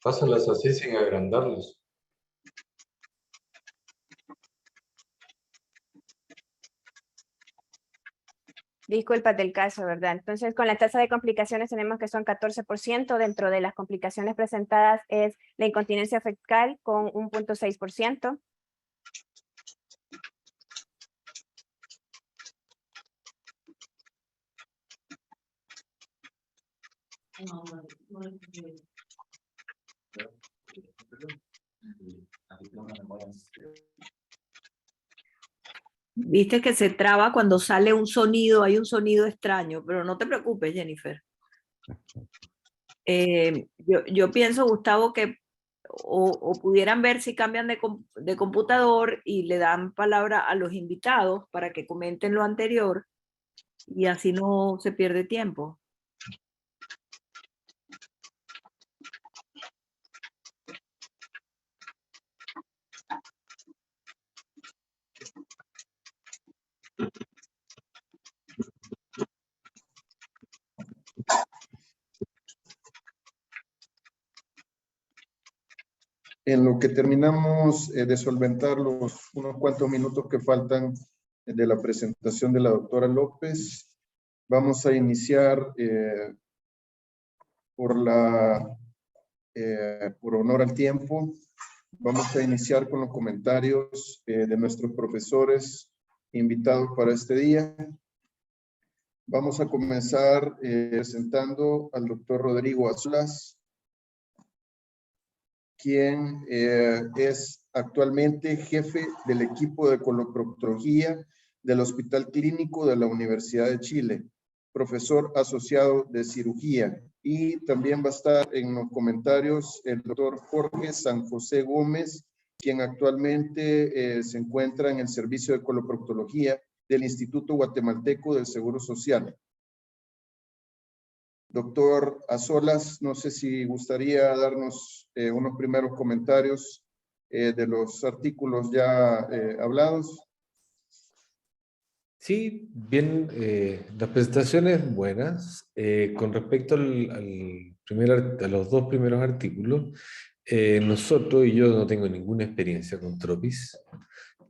Pásalas así sin agrandarlos. Disculpas del caso, ¿verdad? Entonces, con la tasa de complicaciones tenemos que son 14%. Dentro de las complicaciones presentadas es la incontinencia fecal con un 0.6%. Viste que se traba cuando sale un sonido, hay un sonido extraño, pero no te preocupes, Jennifer. Yo pienso, Gustavo, que o pudieran ver si cambian de computador y le dan palabra a los invitados para que comenten lo anterior, y así no se pierde tiempo. En lo que terminamos de solventar los unos cuantos minutos que faltan de la presentación de la doctora López, vamos a iniciar por honor al tiempo, vamos a iniciar con los comentarios de nuestros profesores invitados para este día. Vamos a comenzar presentando al doctor Rodrigo Azulas, quien es actualmente jefe del equipo de coloproctología del Hospital Clínico de la Universidad de Chile, profesor asociado de cirugía. Y también va a estar en los comentarios el doctor Jorge San José Gómez, quien actualmente se encuentra en el servicio de coloproctología del Instituto Guatemalteco del Seguro Social. Doctor Azolas, no sé si gustaría darnos unos primeros comentarios de los artículos ya hablados. Sí, bien, las presentaciones buenas. Con respecto a los dos primeros artículos, nosotros, y yo no tengo ninguna experiencia con TROPIS,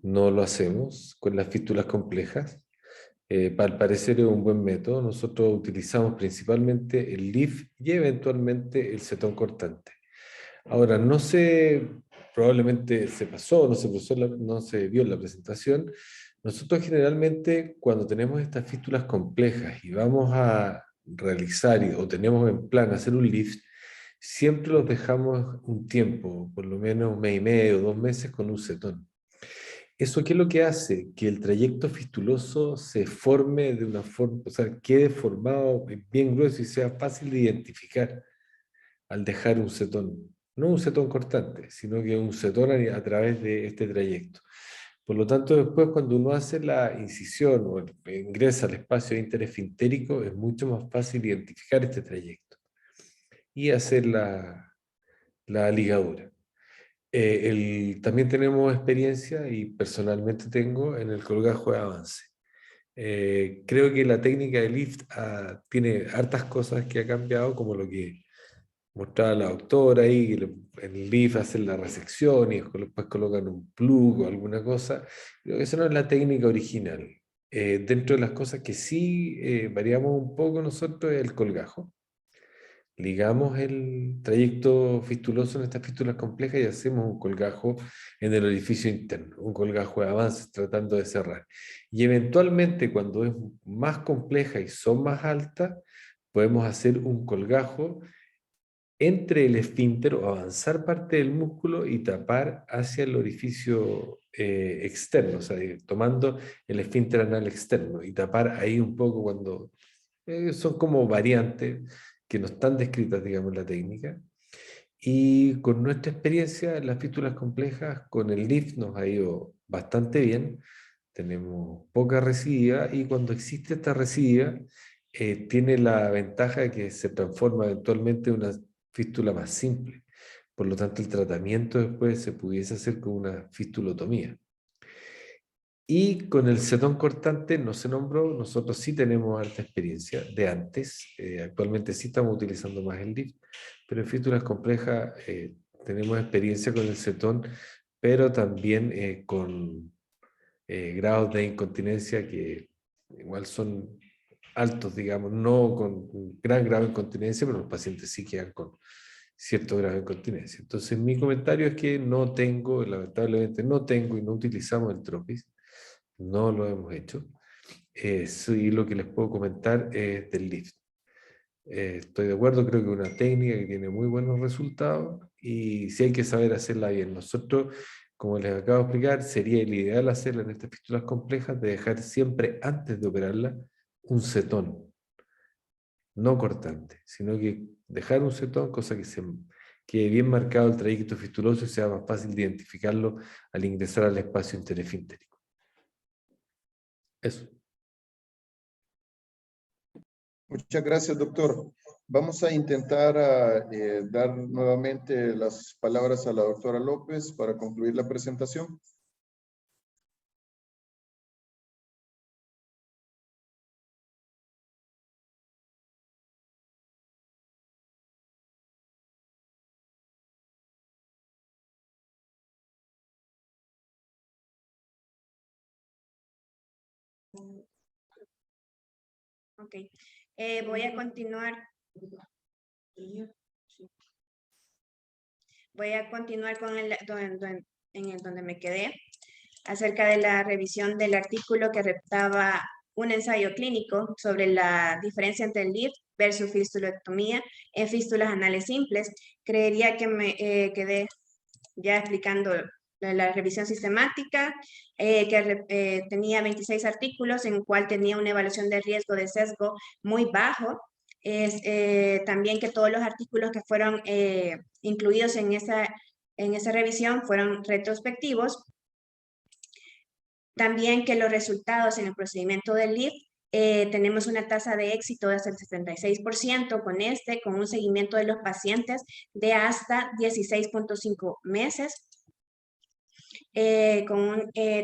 no lo hacemos con las fístulas complejas. Al parecer es un buen método. Nosotros utilizamos principalmente el LIF y eventualmente el cetón cortante. Ahora, no sé, probablemente se pasó, no se vio en la presentación. Nosotros generalmente cuando tenemos estas fístulas complejas y vamos a realizar o tenemos en plan hacer un lift, siempre los dejamos un tiempo, por lo menos un mes y medio, 2 meses con un cetón. ¿Eso qué es lo que hace? Que el trayecto fistuloso se forme de una forma, o sea, quede formado bien grueso y sea fácil de identificar al dejar un cetón. No un cetón cortante, sino que un cetón a través de este trayecto. Por lo tanto, después cuando uno hace la incisión o ingresa al espacio interesfintérico, es mucho más fácil identificar este trayecto y hacer la ligadura. También tenemos experiencia, y personalmente tengo, en el colgajo de avance. Creo que la técnica de lift tiene hartas cosas que ha cambiado, como lo que mostraba la doctora ahí, que en el lift hacen la resección y después colocan un plug o alguna cosa. Creo que esa no es la técnica original. Dentro de las cosas que sí variamos un poco nosotros es el colgajo. Ligamos el trayecto fistuloso en estas fístulas complejas y hacemos un colgajo en el orificio interno, un colgajo de avance tratando de cerrar. Y eventualmente, cuando es más compleja y son más altas, podemos hacer un colgajo entre el esfínter o avanzar parte del músculo y tapar hacia el orificio externo, o sea, tomando el esfínter anal externo y tapar ahí un poco cuando son como variantes que no están descritas, digamos, en la técnica. Y con nuestra experiencia en las fístulas complejas, con el lift nos ha ido bastante bien. Tenemos poca recidiva y cuando existe esta recidiva, tiene la ventaja de que se transforma eventualmente en una fístula más simple. Por lo tanto, el tratamiento después se pudiese hacer con una fistulotomía. Y con el cetón cortante no se nombró, nosotros sí tenemos alta experiencia de antes, actualmente sí estamos utilizando más el DIF, pero en fístulas complejas tenemos experiencia con el cetón, pero también con grados de incontinencia que igual son altos, digamos, no con un gran grado de incontinencia, pero los pacientes sí quedan con cierto grado de incontinencia. Entonces mi comentario es que no tengo, lamentablemente no tengo y no utilizamos el TROPIS, no lo hemos hecho. Sí, lo que les puedo comentar es del lift. Estoy de acuerdo, creo que es una técnica que tiene muy buenos resultados y sí hay que saber hacerla bien. Nosotros, como les acabo de explicar, sería el ideal hacerla en estas fístulas complejas de dejar siempre antes de operarla un cetón, no cortante, sino que dejar un cetón, cosa que se quede bien marcado el trayecto fistuloso y sea más fácil de identificarlo al ingresar al espacio interesfintérico. Eso. Muchas gracias, doctor. Vamos a intentar dar nuevamente las palabras a la doctora López para concluir la presentación. Ok, voy a continuar. Voy a continuar con donde me quedé, acerca de la revisión del artículo que reptaba un ensayo clínico sobre la diferencia entre el LIFT versus fistulotomía en fístulas anales simples. Creería que me quedé ya explicando la revisión sistemática, que tenía 26 artículos, en el cual tenía una evaluación de riesgo de sesgo muy bajo. También que todos los artículos que fueron incluidos en esa revisión fueron retrospectivos. También que los resultados en el procedimiento del LIFT, tenemos una tasa de éxito de hasta el 76% con un seguimiento de los pacientes de hasta 16.5 meses.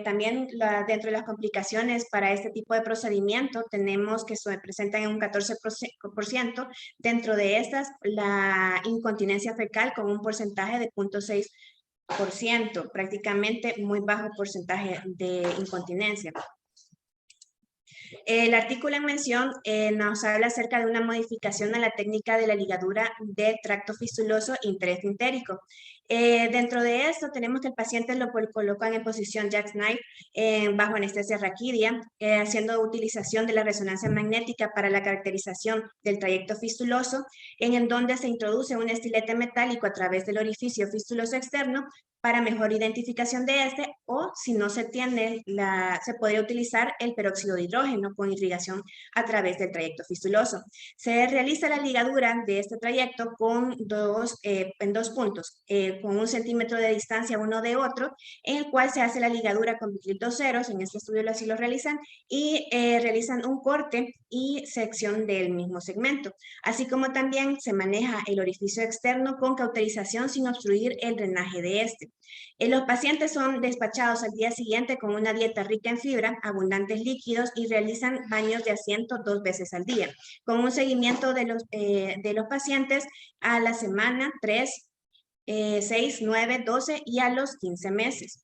También dentro de las complicaciones para este tipo de procedimiento tenemos que se presentan en un 14%, dentro de estas la incontinencia fecal con un porcentaje de 0.6%, prácticamente muy bajo porcentaje de incontinencia. El artículo en mención nos habla acerca de una modificación a la técnica de la ligadura de tracto fistuloso interefintérico. Dentro de esto tenemos que el paciente lo colocan en posición jackknife bajo anestesia raquidia, haciendo utilización de la resonancia magnética para la caracterización del trayecto fistuloso, en donde se introduce un estilete metálico a través del orificio fistuloso externo para mejor identificación de este, o si no se tiene, se podría utilizar el peróxido de hidrógeno con irrigación a través del trayecto fistuloso. Se realiza la ligadura de este trayecto con en dos puntos, con 1 centímetro de distancia uno de otro, en el cual se hace la ligadura con bicril 2,0, en este estudio así lo realizan, y realizan un corte y sección del mismo segmento, así como también se maneja el orificio externo con cauterización sin obstruir el drenaje de este. Los pacientes son despachados al día siguiente con una dieta rica en fibra, abundantes líquidos y realizan baños de asiento 2 veces al día, con un seguimiento de los pacientes a la semana 3, 6, 9, 12 y a los 15 meses.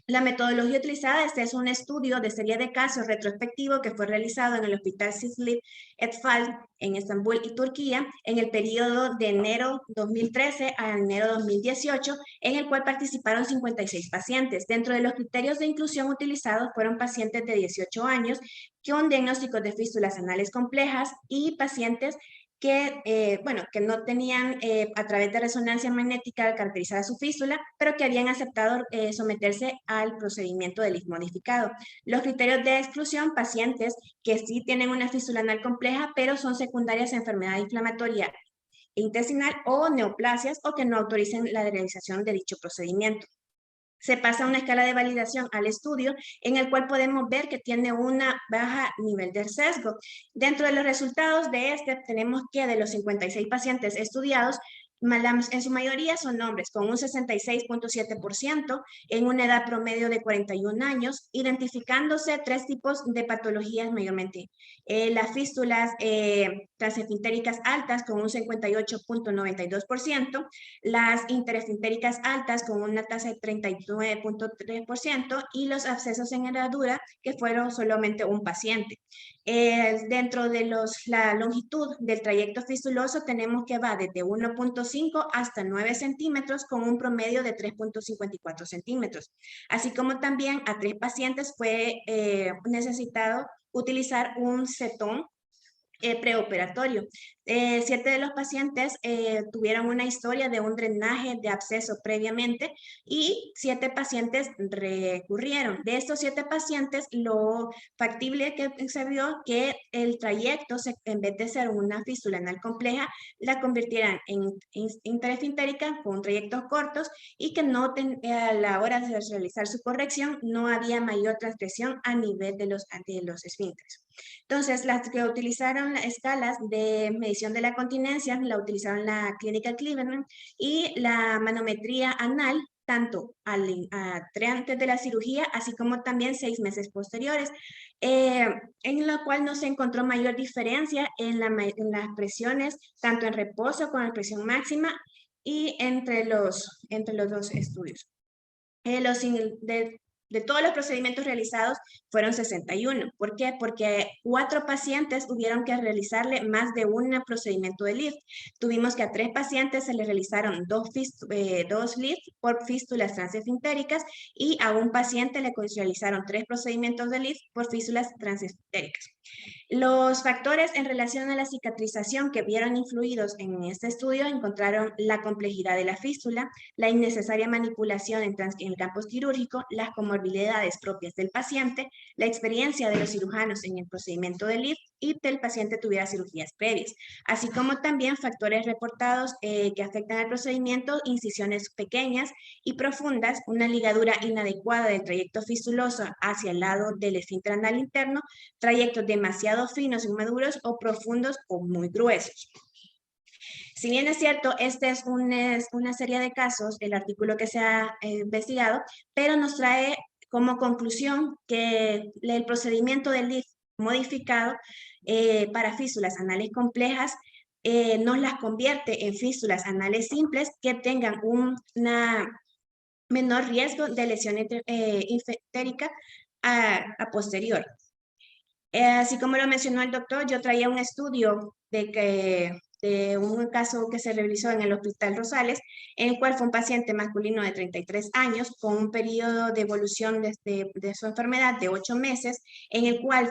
La metodología utilizada, este es un estudio de serie de casos retrospectivo que fue realizado en el Hospital Sisli et al. En Estambul y Turquía en el periodo de enero 2013 a enero 2018, en el cual participaron 56 pacientes. Dentro de los criterios de inclusión utilizados fueron pacientes de 18 años con diagnósticos de fístulas anales complejas y pacientes que no tenían a través de resonancia magnética caracterizada su fístula, pero que habían aceptado someterse al procedimiento de LIFT modificado. Los criterios de exclusión: pacientes que sí tienen una fístula anal compleja, pero son secundarias a enfermedad inflamatoria intestinal o neoplasias, o que no autoricen la realización de dicho procedimiento. Se pasa una escala de validación al estudio, en el cual podemos ver que tiene una baja nivel de sesgo. Dentro de los resultados de este, tenemos que de los 56 pacientes estudiados, en su mayoría son hombres, con un 66.7%, en una edad promedio de 41 años, identificándose 3 tipos de patologías mayormente. Las fístulas transefintéricas altas con un 58.92%, las interefintéricas altas con una tasa de 39.3% y los abscesos en herradura, que fueron solamente un paciente. Dentro de la longitud del trayecto fistuloso tenemos que va desde 1.5 hasta 9 centímetros con un promedio de 3.54 centímetros. Así como también a 3 pacientes fue necesitado utilizar un cetón preoperatorio. 7 de los pacientes tuvieron una historia de un drenaje de absceso previamente y 7 pacientes recurrieron. De estos 7 pacientes, lo factible que se vio que el trayecto, en vez de ser una fístula anal compleja, la convirtieran en interefintérica con trayectos cortos, y que a la hora de realizar su corrección no había mayor transgresión a nivel de los esfínteres. Entonces, las que utilizaron escalas de medición de la continencia, la utilizaron la clínica Cleveland, y la manometría anal, tanto antes de la cirugía, así como también 6 meses posteriores, en lo cual no se encontró mayor diferencia en las presiones, tanto en reposo con la presión máxima, y entre los dos estudios. de todos los procedimientos realizados fueron 61. ¿Por qué? Porque 4 pacientes tuvieron que realizarle más de un procedimiento de lift. Tuvimos que a 3 pacientes se les realizaron 2 lifts por fístulas transesfintéricas y a un paciente le realizaron 3 procedimientos de lift por fístulas transesfintéricas. Los factores en relación a la cicatrización que vieron influidos en este estudio encontraron la complejidad de la fístula, la innecesaria manipulación en el campo quirúrgico, las comorbilidades propias del paciente, la experiencia de los cirujanos en el procedimiento de lift y que el paciente tuviera cirugías previas, así como también factores reportados que afectan al procedimiento, incisiones pequeñas y profundas, una ligadura inadecuada del trayecto fistuloso hacia el lado del esfínter anal interno, trayectos demasiado finos, inmaduros o profundos o muy gruesos. Si bien es cierto, esta es una serie de casos, el artículo que se ha investigado, pero nos trae como conclusión que el procedimiento del lift modificado para fístulas anales complejas nos las convierte en fístulas anales simples que tengan una menor riesgo de lesión infectérica a posterior. Así como lo mencionó el doctor, yo traía un estudio de un caso que se realizó en el Hospital Rosales, en el cual fue un paciente masculino de 33 años con un periodo de evolución de su enfermedad de 8 meses, en el cual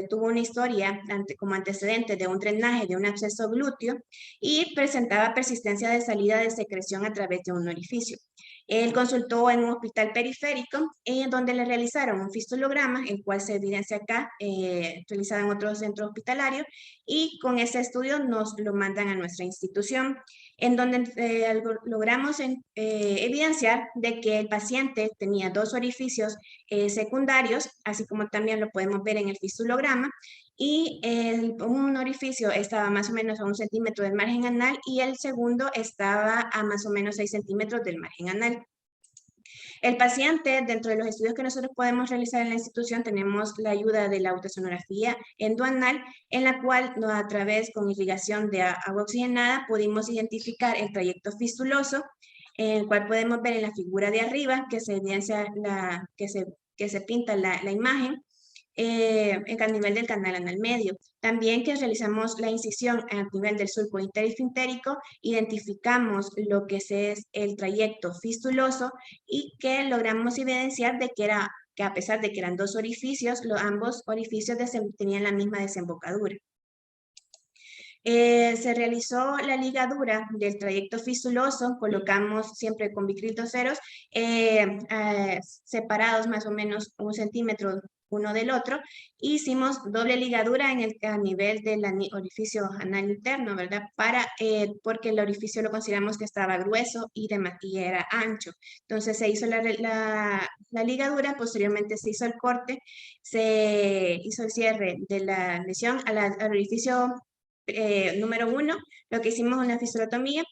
tuvo una historia como antecedente de un drenaje de un absceso glúteo y presentaba persistencia de salida de secreción a través de un orificio. Él consultó en un hospital periférico, donde le realizaron un fistulograma, el cual se evidencia acá, realizado en otro centro hospitalario, y con ese estudio nos lo mandan a nuestra institución, en donde logramos evidenciar de que el paciente tenía 2 orificios secundarios, así como también lo podemos ver en el fistulograma, y un orificio estaba más o menos a 1 centímetro del margen anal y el segundo estaba a más o menos 6 centímetros del margen anal. El paciente, dentro de los estudios que nosotros podemos realizar en la institución, tenemos la ayuda de la ultrasonografía endoanal, en la cual a través con irrigación de agua oxigenada pudimos identificar el trayecto fistuloso, en el cual podemos ver en la figura de arriba que se evidencia que se pinta la imagen, a nivel del canal anal medio. También que realizamos la incisión a nivel del surco interefintérico, identificamos lo que es el trayecto fistuloso y que logramos evidenciar de que a pesar de que eran 2 orificios, ambos orificios tenían la misma desembocadura. Se realizó la ligadura del trayecto fistuloso, colocamos siempre con bicril ceros separados más o menos 1 centímetro uno del otro, hicimos doble ligadura a nivel del orificio anal interno, ¿verdad? Porque el orificio lo consideramos que estaba grueso y era ancho. Entonces se hizo la ligadura, posteriormente se hizo el corte, se hizo el cierre de la lesión al orificio número 1, lo que hicimos una fistulotomía.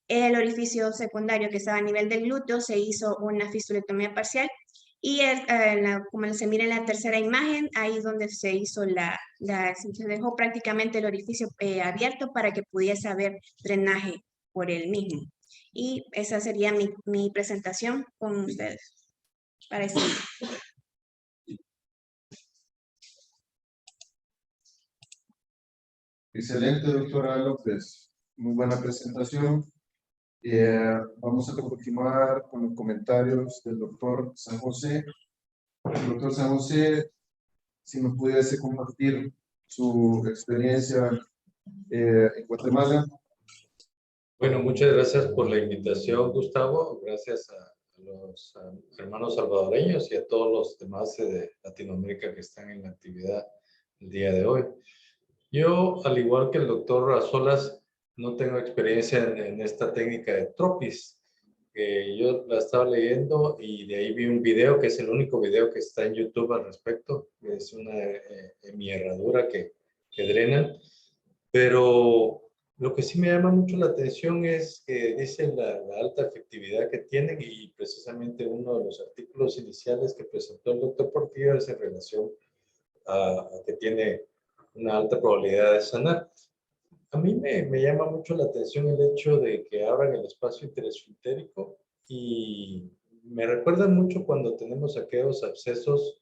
El orificio secundario que estaba a nivel del glúteo se hizo una fistulectomía parcial y como se mira en la tercera imagen, ahí es donde se hizo se dejó prácticamente el orificio abierto para que pudiese haber drenaje por él mismo. Y esa sería mi presentación con ustedes. Para eso. Excelente, doctora López. Muy buena presentación. Vamos a continuar con los comentarios del doctor San José. Doctor San José, si nos pudiese compartir su experiencia en Guatemala. Bueno, muchas gracias por la invitación, Gustavo. Gracias a los hermanos salvadoreños y a todos los demás de Latinoamérica que están en la actividad el día de hoy. Yo, al igual que el doctor Razolas, no tengo experiencia en esta técnica de Tropis. Yo la estaba leyendo y de ahí vi un video, que es el único video que está en YouTube al respecto. Es una hemiherradura que drenan. Pero lo que sí me llama mucho la atención es que dicen la alta efectividad que tienen, y precisamente uno de los artículos iniciales que presentó el doctor Portillo es en relación a que tiene una alta probabilidad de sanar. A mí me llama mucho la atención el hecho de que abran el espacio interesfintérico, y Me recuerda mucho cuando tenemos aquellos abscesos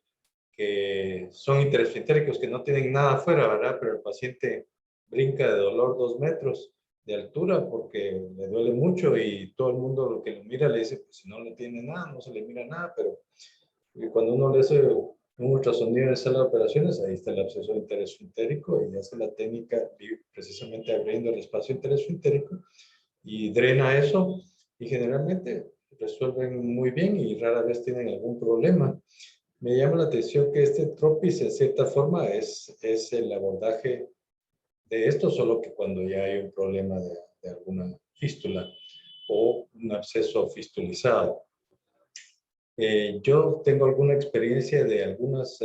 que son interesfintéricos, que no tienen nada afuera, ¿verdad? Pero el paciente brinca de dolor 2 metros de altura porque le duele mucho y todo el mundo lo que lo mira le dice, pues si no le tiene nada, no se le mira nada, pero cuando uno le hace un ultrasonido en sala de operaciones, ahí está el absceso interesfintérico y hace la técnica precisamente abriendo el espacio interesfintérico y drena eso y generalmente resuelven muy bien y rara vez tienen algún problema. Me llama la atención que este TROPIS en cierta forma es el abordaje de esto, solo que cuando ya hay un problema de alguna fístula o un absceso fistulizado. Yo tengo alguna experiencia de algunas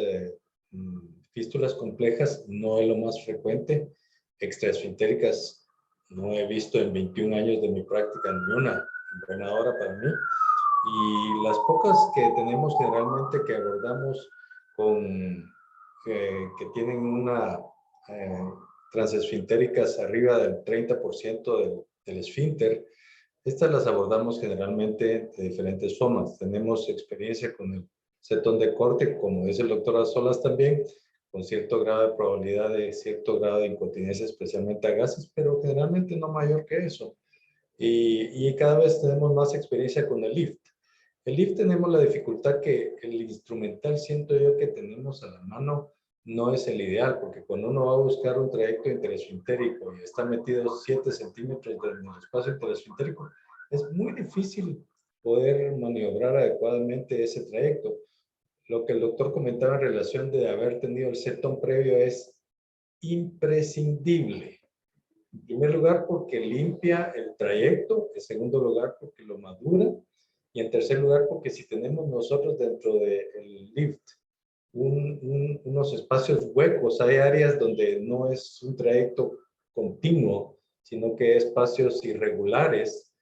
fístulas complejas, no es lo más frecuente. Extraesfintéricas no he visto en 21 años de mi práctica ni una en buena hora para mí. Y las pocas que tenemos generalmente que abordamos que tienen una transesfintéricas arriba del 30% del esfínter, estas las abordamos generalmente de diferentes formas. Tenemos experiencia con el setón de corte, como dice el doctor Azolas también, con cierto grado de probabilidad de cierto grado de incontinencia, especialmente a gases, pero generalmente no mayor que eso. Y cada vez tenemos más experiencia con el lift. El lift tenemos la dificultad que el instrumental siento yo que tenemos a la mano no es el ideal, porque cuando uno va a buscar un trayecto interesfintérico y está metido 7 centímetros en el espacio interesfintérico, es muy difícil poder maniobrar adecuadamente ese trayecto. Lo que el doctor comentaba en relación de haber tenido el setón previo es imprescindible. En primer lugar, porque limpia el trayecto. En segundo lugar, porque lo madura. Y en tercer lugar, porque si tenemos nosotros dentro del lift unos espacios huecos, hay áreas donde no es un trayecto continuo, sino que espacios irregulares.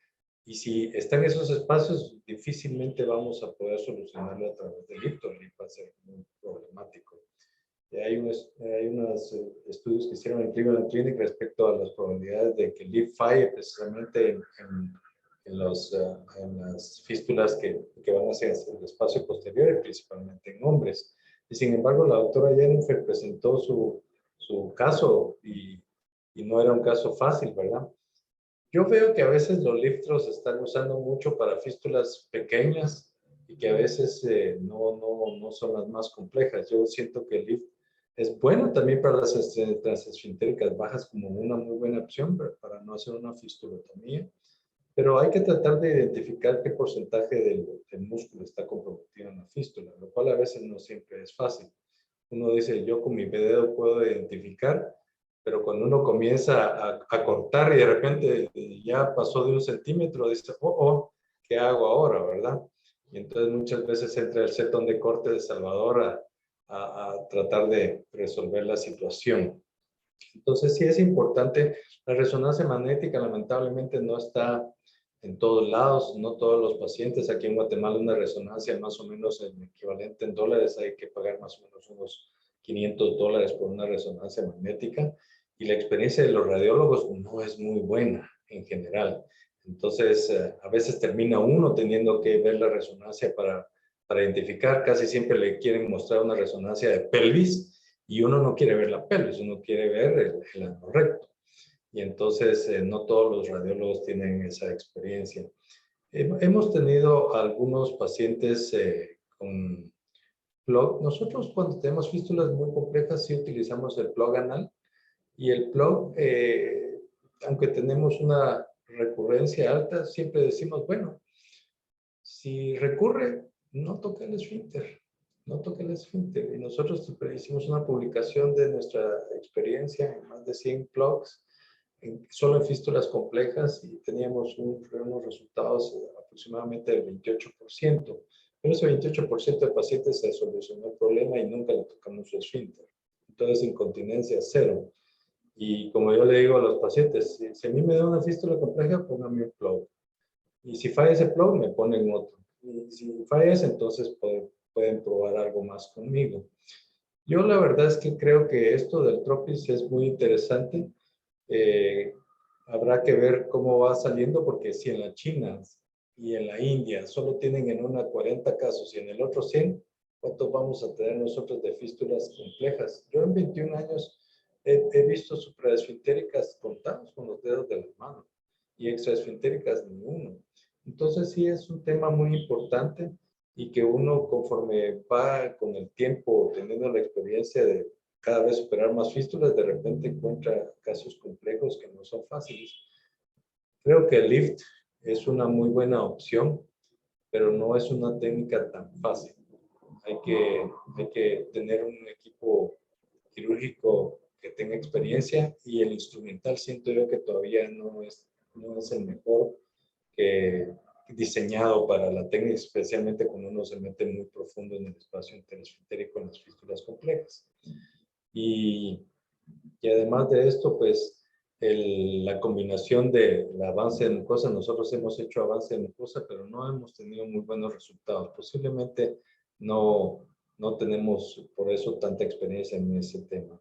Y si están esos espacios, difícilmente vamos a poder solucionarlo a través del lift. El lift va a ser muy problemático. Hay unos estudios que hicieron en Cleveland Clinic respecto a las probabilidades de que el lift falle precisamente en las fístulas que van hacia el espacio posterior, y principalmente en hombres. Y sin embargo, la doctora Jennifer presentó su caso y no era un caso fácil, ¿verdad? Yo veo que a veces los liftros se están usando mucho para fístulas pequeñas y que a veces no son las más complejas. Yo siento que el lift es bueno también para las transesfintéricas bajas como una muy buena opción para no hacer una fistulotomía. Pero hay que tratar de identificar qué porcentaje del músculo está comprometido en la fístula, lo cual a veces no siempre es fácil. Uno dice, yo con mi dedo puedo identificar, pero cuando uno comienza a cortar y de repente ya pasó de 1 centímetro, dice, ¿qué hago ahora, verdad? Y entonces muchas veces entra el setón de corte de Salvador a tratar de resolver la situación. Entonces sí es importante. La resonancia magnética lamentablemente no está en todos lados, no todos los pacientes. Aquí en Guatemala una resonancia más o menos el equivalente en dólares, hay que pagar más o menos unos $500 por una resonancia magnética, y la experiencia de los radiólogos no es muy buena en general. Entonces a veces termina uno teniendo que ver la resonancia para identificar. Casi siempre le quieren mostrar una resonancia de pelvis y uno no quiere ver la pelvis, uno quiere ver el ano recto. Y entonces no todos los radiólogos tienen esa experiencia. Hemos tenido algunos pacientes con plug. Nosotros cuando tenemos fístulas muy complejas sí utilizamos el plug anal, y el plug, aunque tenemos una recurrencia alta, siempre decimos, bueno, si recurre, no toque el esfínter, no toque el esfínter. Y nosotros hicimos una publicación de nuestra experiencia en más de 100 plugs, solo en fístulas complejas, y teníamos unos resultados aproximadamente del 28%. Pero ese 28% de pacientes se solucionó el problema y nunca le tocamos su esfínter. Entonces, incontinencia cero. Y como yo le digo a los pacientes, si a mí me da una fístula compleja, póngame un plug. Y si falla ese plug, me ponen otro. Y si falla ese, entonces pueden probar algo más conmigo. Yo la verdad es que creo que esto del TROPIS es muy interesante. Habrá que ver cómo va saliendo, porque si en la China y en la India solo tienen en una 40 casos y en el otro 100, ¿cuántos vamos a tener nosotros de fístulas complejas? Yo en 21 años he visto supraesfintéricas contados con los dedos de las manos y extraesfintéricas ninguno. Entonces sí es un tema muy importante y que uno conforme va con el tiempo teniendo la experiencia de cada vez superar más fístulas, de repente encuentra casos complejos que no son fáciles. Creo que el lift es una muy buena opción, pero no es una técnica tan fácil. Hay que tener un equipo quirúrgico que tenga experiencia y el instrumental siento yo que todavía no es el mejor diseñado para la técnica, especialmente cuando uno se mete muy profundo en el espacio interesfintérico en las fístulas complejas. Y además de esto, pues la combinación del avance de mucosa, nosotros hemos hecho avance de mucosa, pero no hemos tenido muy buenos resultados. Posiblemente no tenemos por eso tanta experiencia en ese tema.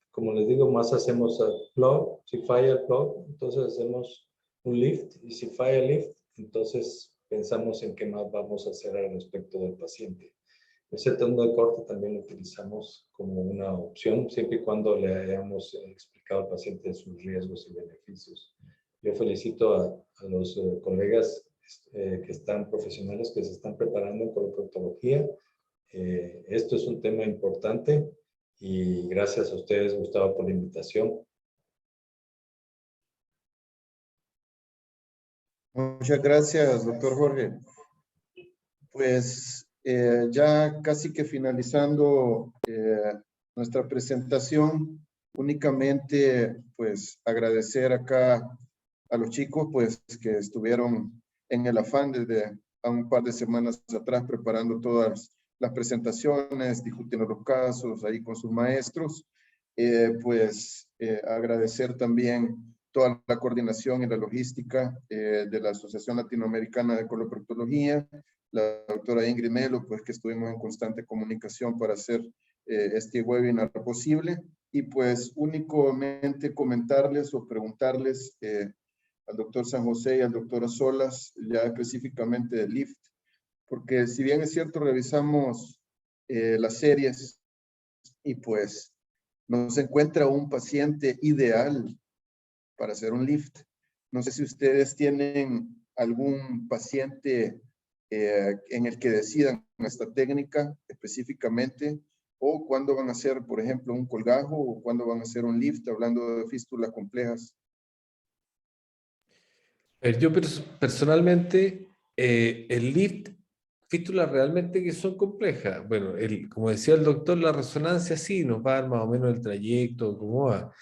Como les digo, más hacemos el plug, si falla el plug, entonces hacemos un lift, y si falla el lift, entonces pensamos en qué más vamos a hacer al respecto del paciente. El setendo de corte también lo utilizamos como una opción, siempre y cuando le hayamos explicado al paciente sus riesgos y beneficios. Yo felicito a los colegas que están profesionales, que se están preparando en coloproctología. Esto es un tema importante y gracias a ustedes, Gustavo, por la invitación. Muchas gracias, doctor Jorge. Pues ya casi que finalizando nuestra presentación, únicamente pues agradecer acá a los chicos pues que estuvieron en el afán desde a un par de semanas atrás preparando todas las presentaciones, discutiendo los casos ahí con sus maestros. Agradecer también toda la coordinación y la logística de la Asociación Latinoamericana de Coloproctología, la doctora Ingrid Melo, pues que estuvimos en constante comunicación para hacer este webinar posible. Y pues únicamente comentarles o preguntarles al doctor San José y al doctor Solas, ya específicamente del LIFT, porque si bien es cierto, revisamos las series y pues no se encuentra un paciente ideal para hacer un lift. No sé si ustedes tienen algún paciente en el que decidan esta técnica específicamente, o cuándo van a hacer, por ejemplo, un colgajo, o cuándo van a hacer un lift, hablando de fístulas complejas. Yo personalmente, el lift, fístulas realmente que son complejas. Bueno, como decía el doctor, la resonancia sí nos va a dar más o menos el trayecto, cómo va.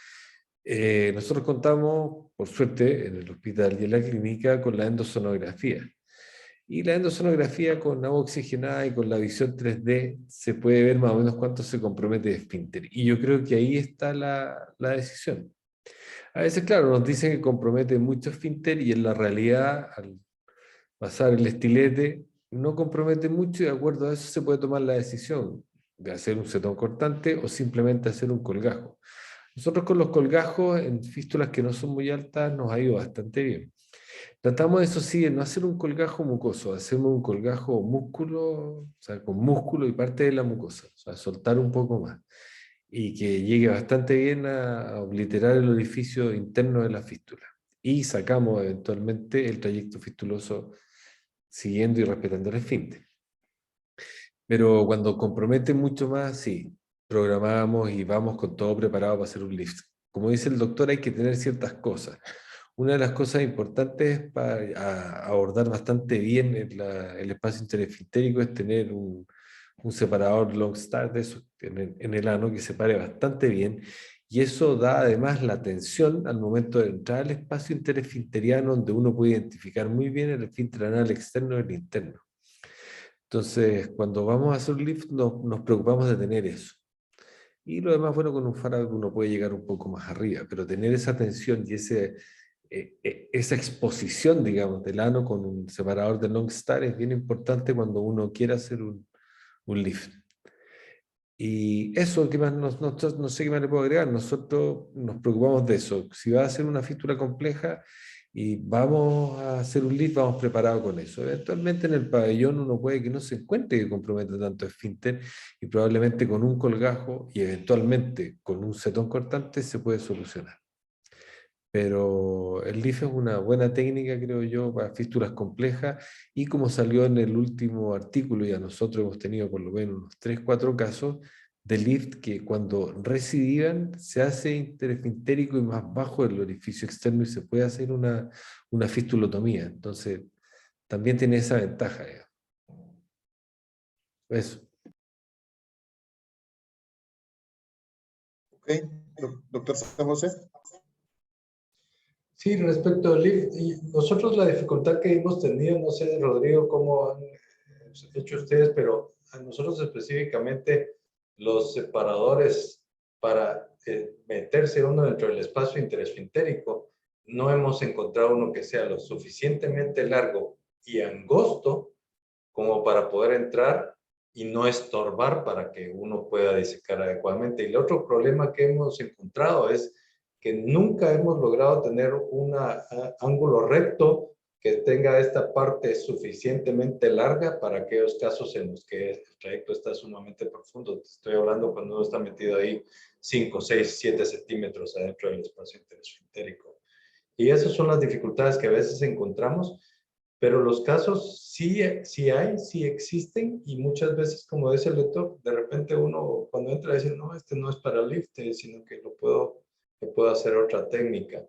Nosotros contamos, por suerte, en el hospital y en la clínica con la endosonografía. Y la endosonografía con agua oxigenada y con la visión 3D se puede ver más o menos cuánto se compromete de esfínter. Y yo creo que ahí está la decisión. A veces, claro, nos dicen que compromete mucho esfínter y en la realidad, al pasar el estilete, no compromete mucho y de acuerdo a eso se puede tomar la decisión de hacer un cetón cortante o simplemente hacer un colgajo. Nosotros con los colgajos en fístulas que no son muy altas nos ha ido bastante bien. Tratamos, eso sí, de no hacer un colgajo mucoso, hacemos un colgajo músculo, o sea, con músculo y parte de la mucosa, o sea, soltar un poco más y que llegue bastante bien a obliterar el orificio interno de la fístula. Y sacamos eventualmente el trayecto fistuloso siguiendo y respetando el esfínter. Pero cuando compromete mucho más, sí, programamos y vamos con todo preparado para hacer un lift. Como dice el doctor, hay que tener ciertas cosas. Una de las cosas importantes para abordar bastante bien el espacio interesfintérico es tener un separador long start de eso, en el ano que separe bastante bien, y eso da además la tensión al momento de entrar al espacio interesfinteriano, donde uno puede identificar muy bien el esfínter anal externo y el interno. Entonces, cuando vamos a hacer un lift, nos preocupamos de tener eso. Y lo demás, bueno, con un fármaco uno puede llegar un poco más arriba, pero tener esa tensión y esa exposición, digamos, del ano con un separador de long star es bien importante cuando uno quiere hacer un lift. Y eso, ¿qué más? No sé qué más le puedo agregar. Nosotros nos preocupamos de eso. Si va a ser una fístula compleja, y vamos a hacer un lift, vamos preparados con eso. Eventualmente en el pabellón uno puede que no se encuentre que comprometa tanto esfínter y probablemente con un colgajo y eventualmente con un cetón cortante se puede solucionar. Pero el lift es una buena técnica, creo yo, para fístulas complejas y como salió en el último artículo, ya nosotros hemos tenido por lo menos unos 3, 4 casos de lift que cuando recidivan se hace interesfintérico y más bajo el orificio externo y se puede hacer una fistulotomía. Entonces, también tiene esa ventaja. Eso. Ok, doctor San José. Sí, respecto al lift, y nosotros la dificultad que hemos tenido, no sé, Rodrigo, cómo han hecho ustedes, pero a nosotros específicamente los separadores para meterse uno dentro del espacio interesfintérico, no hemos encontrado uno que sea lo suficientemente largo y angosto como para poder entrar y no estorbar para que uno pueda disecar adecuadamente. Y el otro problema que hemos encontrado es que nunca hemos logrado tener un ángulo recto que tenga esta parte suficientemente larga para aquellos casos en los que el trayecto está sumamente profundo. Estoy hablando cuando uno está metido ahí 5, 6, 7 centímetros adentro del espacio interesfintérico. Y esas son las dificultades que a veces encontramos, pero los casos sí existen y muchas veces, como dice el lector, de repente uno cuando entra dice, no, este no es para lift, sino que lo puedo hacer otra técnica.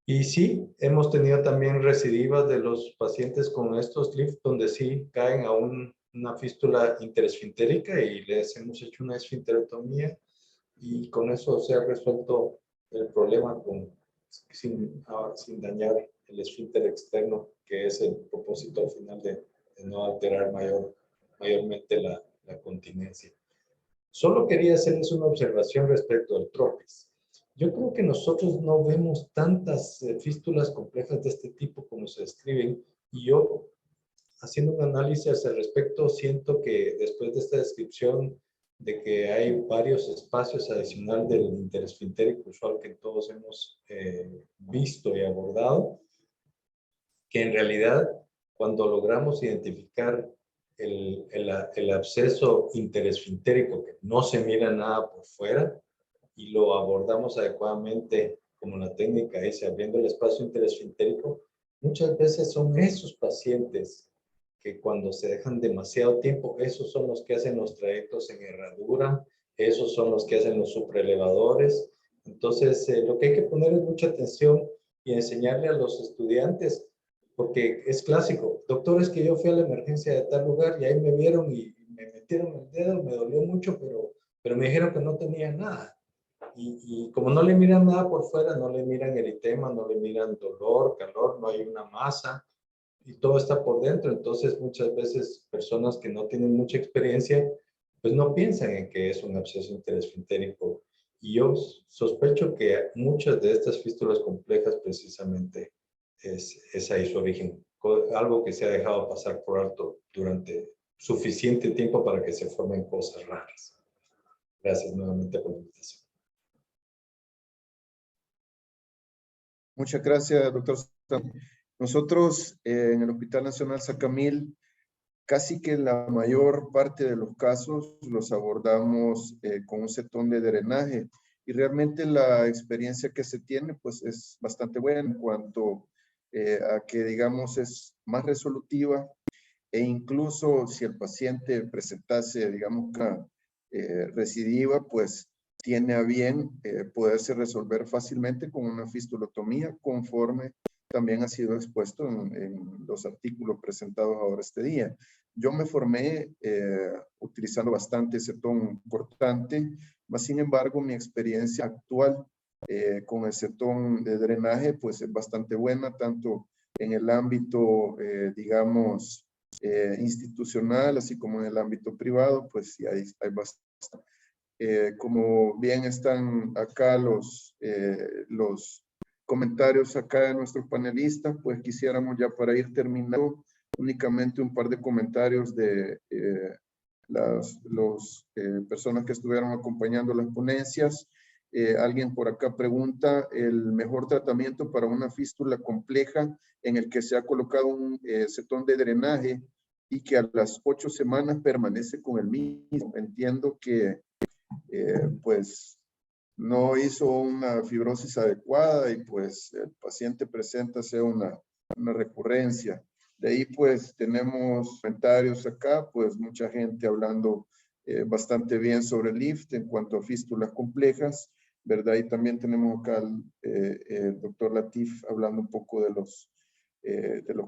Y sí, hemos tenido también recidivas de los pacientes con estos lifts donde sí caen a una fístula interesfintérica y les hemos hecho una esfinterotomía y con eso se ha resuelto el problema sin dañar el esfínter externo, que es el propósito al final de no alterar mayormente la continencia. Solo quería hacerles una observación respecto al tropis. Yo creo que nosotros no vemos tantas fístulas complejas de este tipo como se describen, y yo, haciendo un análisis al respecto, siento que después de esta descripción de que hay varios espacios adicionales del interesfintérico usual que todos hemos visto y abordado, que en realidad cuando logramos identificar el absceso interesfintérico, que no se mira nada por fuera, y lo abordamos adecuadamente como la técnica dice, abriendo el espacio interesfintérico, muchas veces son esos pacientes que cuando se dejan demasiado tiempo, esos son los que hacen los trayectos en herradura, esos son los que hacen los supraelevadores. Entonces, lo que hay que poner es mucha atención y enseñarle a los estudiantes, porque es clásico. Doctor, es que yo fui a la emergencia de tal lugar y ahí me vieron y me metieron el dedo, me dolió mucho, pero me dijeron que no tenía nada. Y como no le miran nada por fuera, no le miran eritema, no le miran dolor, calor, no hay una masa y todo está por dentro. Entonces, muchas veces personas que no tienen mucha experiencia, pues no piensan en que es un absceso interesfintérico. Y yo sospecho que muchas de estas fístulas complejas precisamente es ahí su origen. Algo que se ha dejado pasar por alto durante suficiente tiempo para que se formen cosas raras. Gracias nuevamente por la invitación. Muchas gracias, doctor. Nosotros en el Hospital Nacional Sacamil, casi que la mayor parte de los casos los abordamos con un cetón de drenaje y realmente la experiencia que se tiene pues es bastante buena en cuanto a que digamos es más resolutiva e incluso si el paciente presentase digamos una recidiva pues tiene a bien poderse resolver fácilmente con una fistulotomía conforme también ha sido expuesto en los artículos presentados ahora este día. Yo me formé utilizando bastante cetón cortante, mas sin embargo mi experiencia actual con el cetón de drenaje pues es bastante buena, tanto en el ámbito, digamos, institucional, así como en el ámbito privado, pues sí hay bastante. Como bien están acá los comentarios acá de nuestros panelistas, pues quisiéramos ya para ir terminando únicamente un par de comentarios de las personas que estuvieron acompañando las ponencias. Alguien por acá pregunta el mejor tratamiento para una fístula compleja en el que se ha colocado un setón de drenaje y que a las 8 semanas permanece con el mismo. Entiendo que pues no hizo una fibrosis adecuada y pues el paciente presenta una recurrencia. De ahí pues tenemos comentarios acá, pues mucha gente hablando bastante bien sobre el LIFT en cuanto a fístulas complejas, ¿verdad? Y también tenemos acá el doctor Latif hablando un poco de los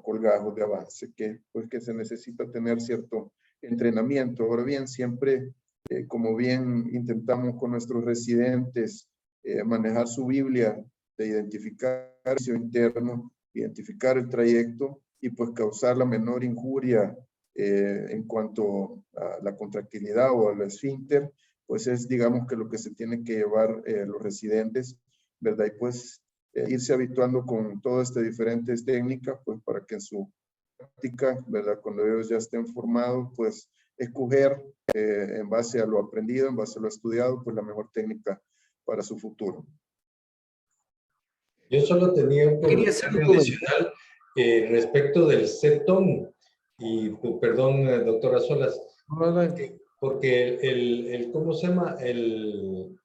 colgajos de avance, que se necesita tener cierto entrenamiento. Ahora bien, siempre, como bien intentamos con nuestros residentes, manejar su Biblia de identificar el sitio interno, identificar el trayecto y pues causar la menor injuria en cuanto a la contractilidad o al esfínter, pues es, digamos, que lo que se tiene que llevar los residentes, ¿verdad? Y pues irse habituando con todas estas diferentes técnicas, pues para que en su práctica, ¿verdad? Cuando ellos ya estén formados, pues escoger en base a lo aprendido, en base a lo estudiado, pues la mejor técnica para su futuro. Yo solo tenía un Quería hacer un comentario adicional respecto del CETON. Y perdón, doctora Solas, porque ¿cómo se llama? El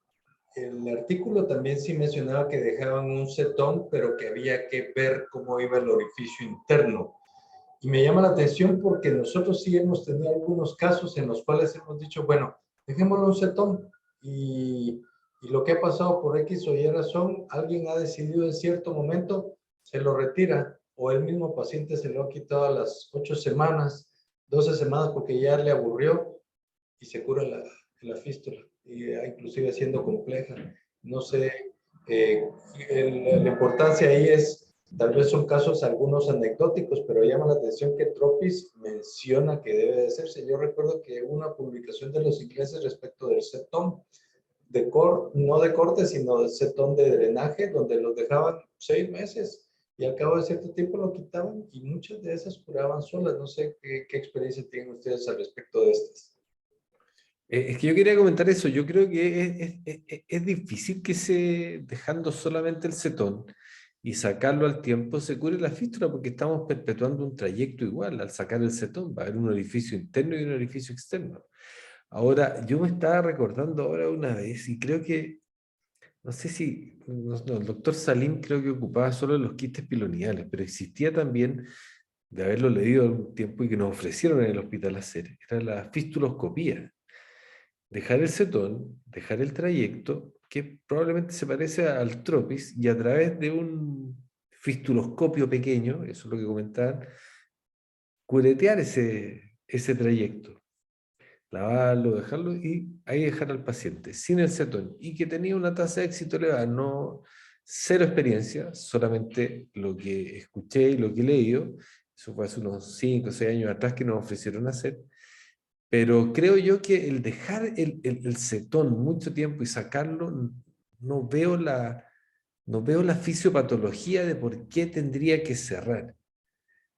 artículo también sí mencionaba que dejaban un CETON, pero que había que ver cómo iba el orificio interno. Y me llama la atención porque nosotros sí hemos tenido algunos casos en los cuales hemos dicho, bueno, dejémoslo un CETON. Y lo que ha pasado por X o Y razón, alguien ha decidido en cierto momento, se lo retira, o el mismo paciente se lo ha quitado a las 8 semanas, 12 semanas, porque ya le aburrió y se cura la fístula, y inclusive siendo compleja. No sé, la importancia ahí es, tal vez son casos algunos anecdóticos, pero llama la atención que Tropis menciona que debe de hacerse. Yo recuerdo que hubo una publicación de los ingleses respecto del CETON, no de corte, sino de CETON de drenaje, donde los dejaban 6 meses y al cabo de cierto tiempo lo quitaban y muchas de esas curaban solas. No sé qué experiencia tienen ustedes al respecto de estas. Es que yo quería comentar eso. Yo creo que es difícil que dejando solamente el cetón y sacarlo al tiempo, se cure la fístula, porque estamos perpetuando un trayecto igual. Al sacar el cetón va a haber un orificio interno y un orificio externo. Ahora, yo me estaba recordando ahora una vez, y creo que, no sé si, no, el doctor Salim creo que ocupaba solo los quistes piloniales, pero existía también, de haberlo leído algún tiempo y que nos ofrecieron en el hospital hacer, era la fistuloscopía. Dejar el cetón, dejar el trayecto, que probablemente se parece al Tropis, y a través de un fistuloscopio pequeño, eso es lo que comentaban, curetear ese trayecto. Lavarlo, dejarlo y ahí dejar al paciente sin el cetón, y que tenía una tasa de éxito elevada, no, cero experiencia, solamente lo que escuché y lo que he leído. Eso fue hace unos 5 o 6 años atrás que nos ofrecieron hacer, pero creo yo que el dejar el cetón mucho tiempo y sacarlo, no veo la fisiopatología de por qué tendría que cerrar.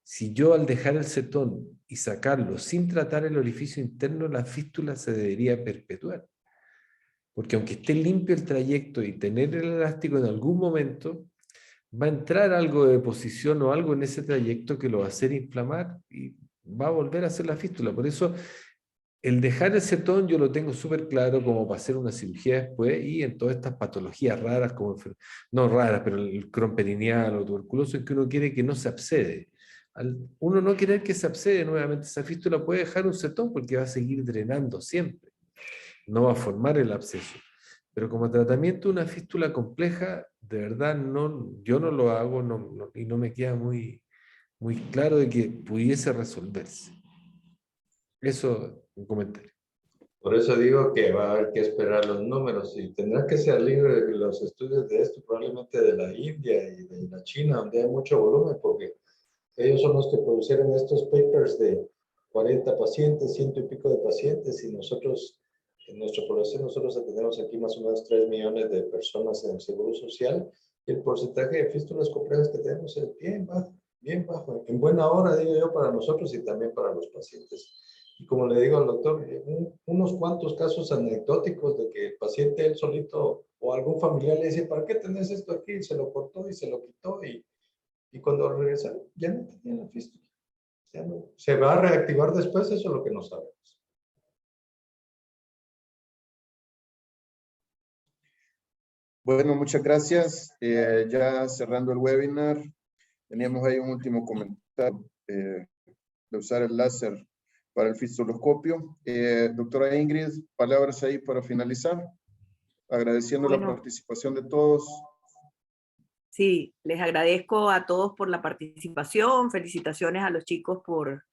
Si yo al dejar el cetón y sacarlo sin tratar el orificio interno, la fístula se debería perpetuar. Porque aunque esté limpio el trayecto y tener el elástico en algún momento, va a entrar algo de deposición o algo en ese trayecto que lo va a hacer inflamar y va a volver a hacer la fístula. Por eso, el dejar el cetón yo lo tengo súper claro como para hacer una cirugía después, y en todas estas patologías raras, no raras, pero el Crohn perineal o tuberculoso, es que uno quiere que no se abscede. Al uno no querer que se abscede nuevamente esa fístula, puede dejar un cetón porque va a seguir drenando siempre. No va a formar el absceso. Pero como tratamiento de una fístula compleja, de verdad yo no lo hago, y no me queda muy claro de que pudiese resolverse. Eso, un comentario. Por eso digo que va a haber que esperar los números y tendrá que ser libre de los estudios de esto, probablemente de la India y de la China, donde hay mucho volumen, porque ellos son los que produjeron estos papers de 40 pacientes, 100 y pico de pacientes, y nosotros, en nuestra población, nosotros atendemos aquí más o menos 3 millones de personas en el Seguro Social, y el porcentaje de fístulas complejas que tenemos es bien bajo, en buena hora, digo yo, para nosotros y también para los pacientes. Y como le digo al doctor, unos cuantos casos anecdóticos de que el paciente él solito o algún familiar le dice, ¿para qué tenés esto aquí? Se lo cortó y se lo quitó y cuando regresaron ya no tenía la fístula. Ya no. ¿Se va a reactivar después? Eso es lo que no sabemos. Bueno, muchas gracias. Ya cerrando el webinar, teníamos ahí un último comentario de usar el láser para el fistuloscopio. Doctora Ingrid, palabras ahí para finalizar, agradeciendo la Bueno. participación de todos. Sí, les agradezco a todos por la participación, felicitaciones a los chicos por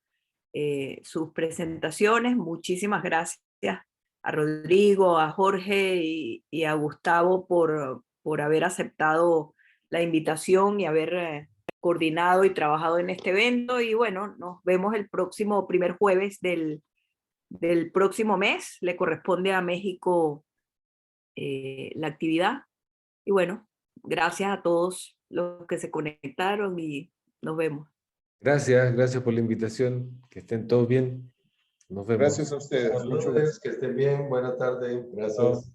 sus presentaciones, muchísimas gracias a Rodrigo, a Jorge y a Gustavo por haber aceptado la invitación y haber coordinado y trabajado en este evento, y bueno, nos vemos el próximo primer jueves del próximo mes, le corresponde a México la actividad, y bueno, gracias a todos los que se conectaron y nos vemos. Gracias, gracias por la invitación. Que estén todos bien. Nos vemos. Gracias a ustedes. Mucho gusto. Que estén bien. Buena tarde. Gracias.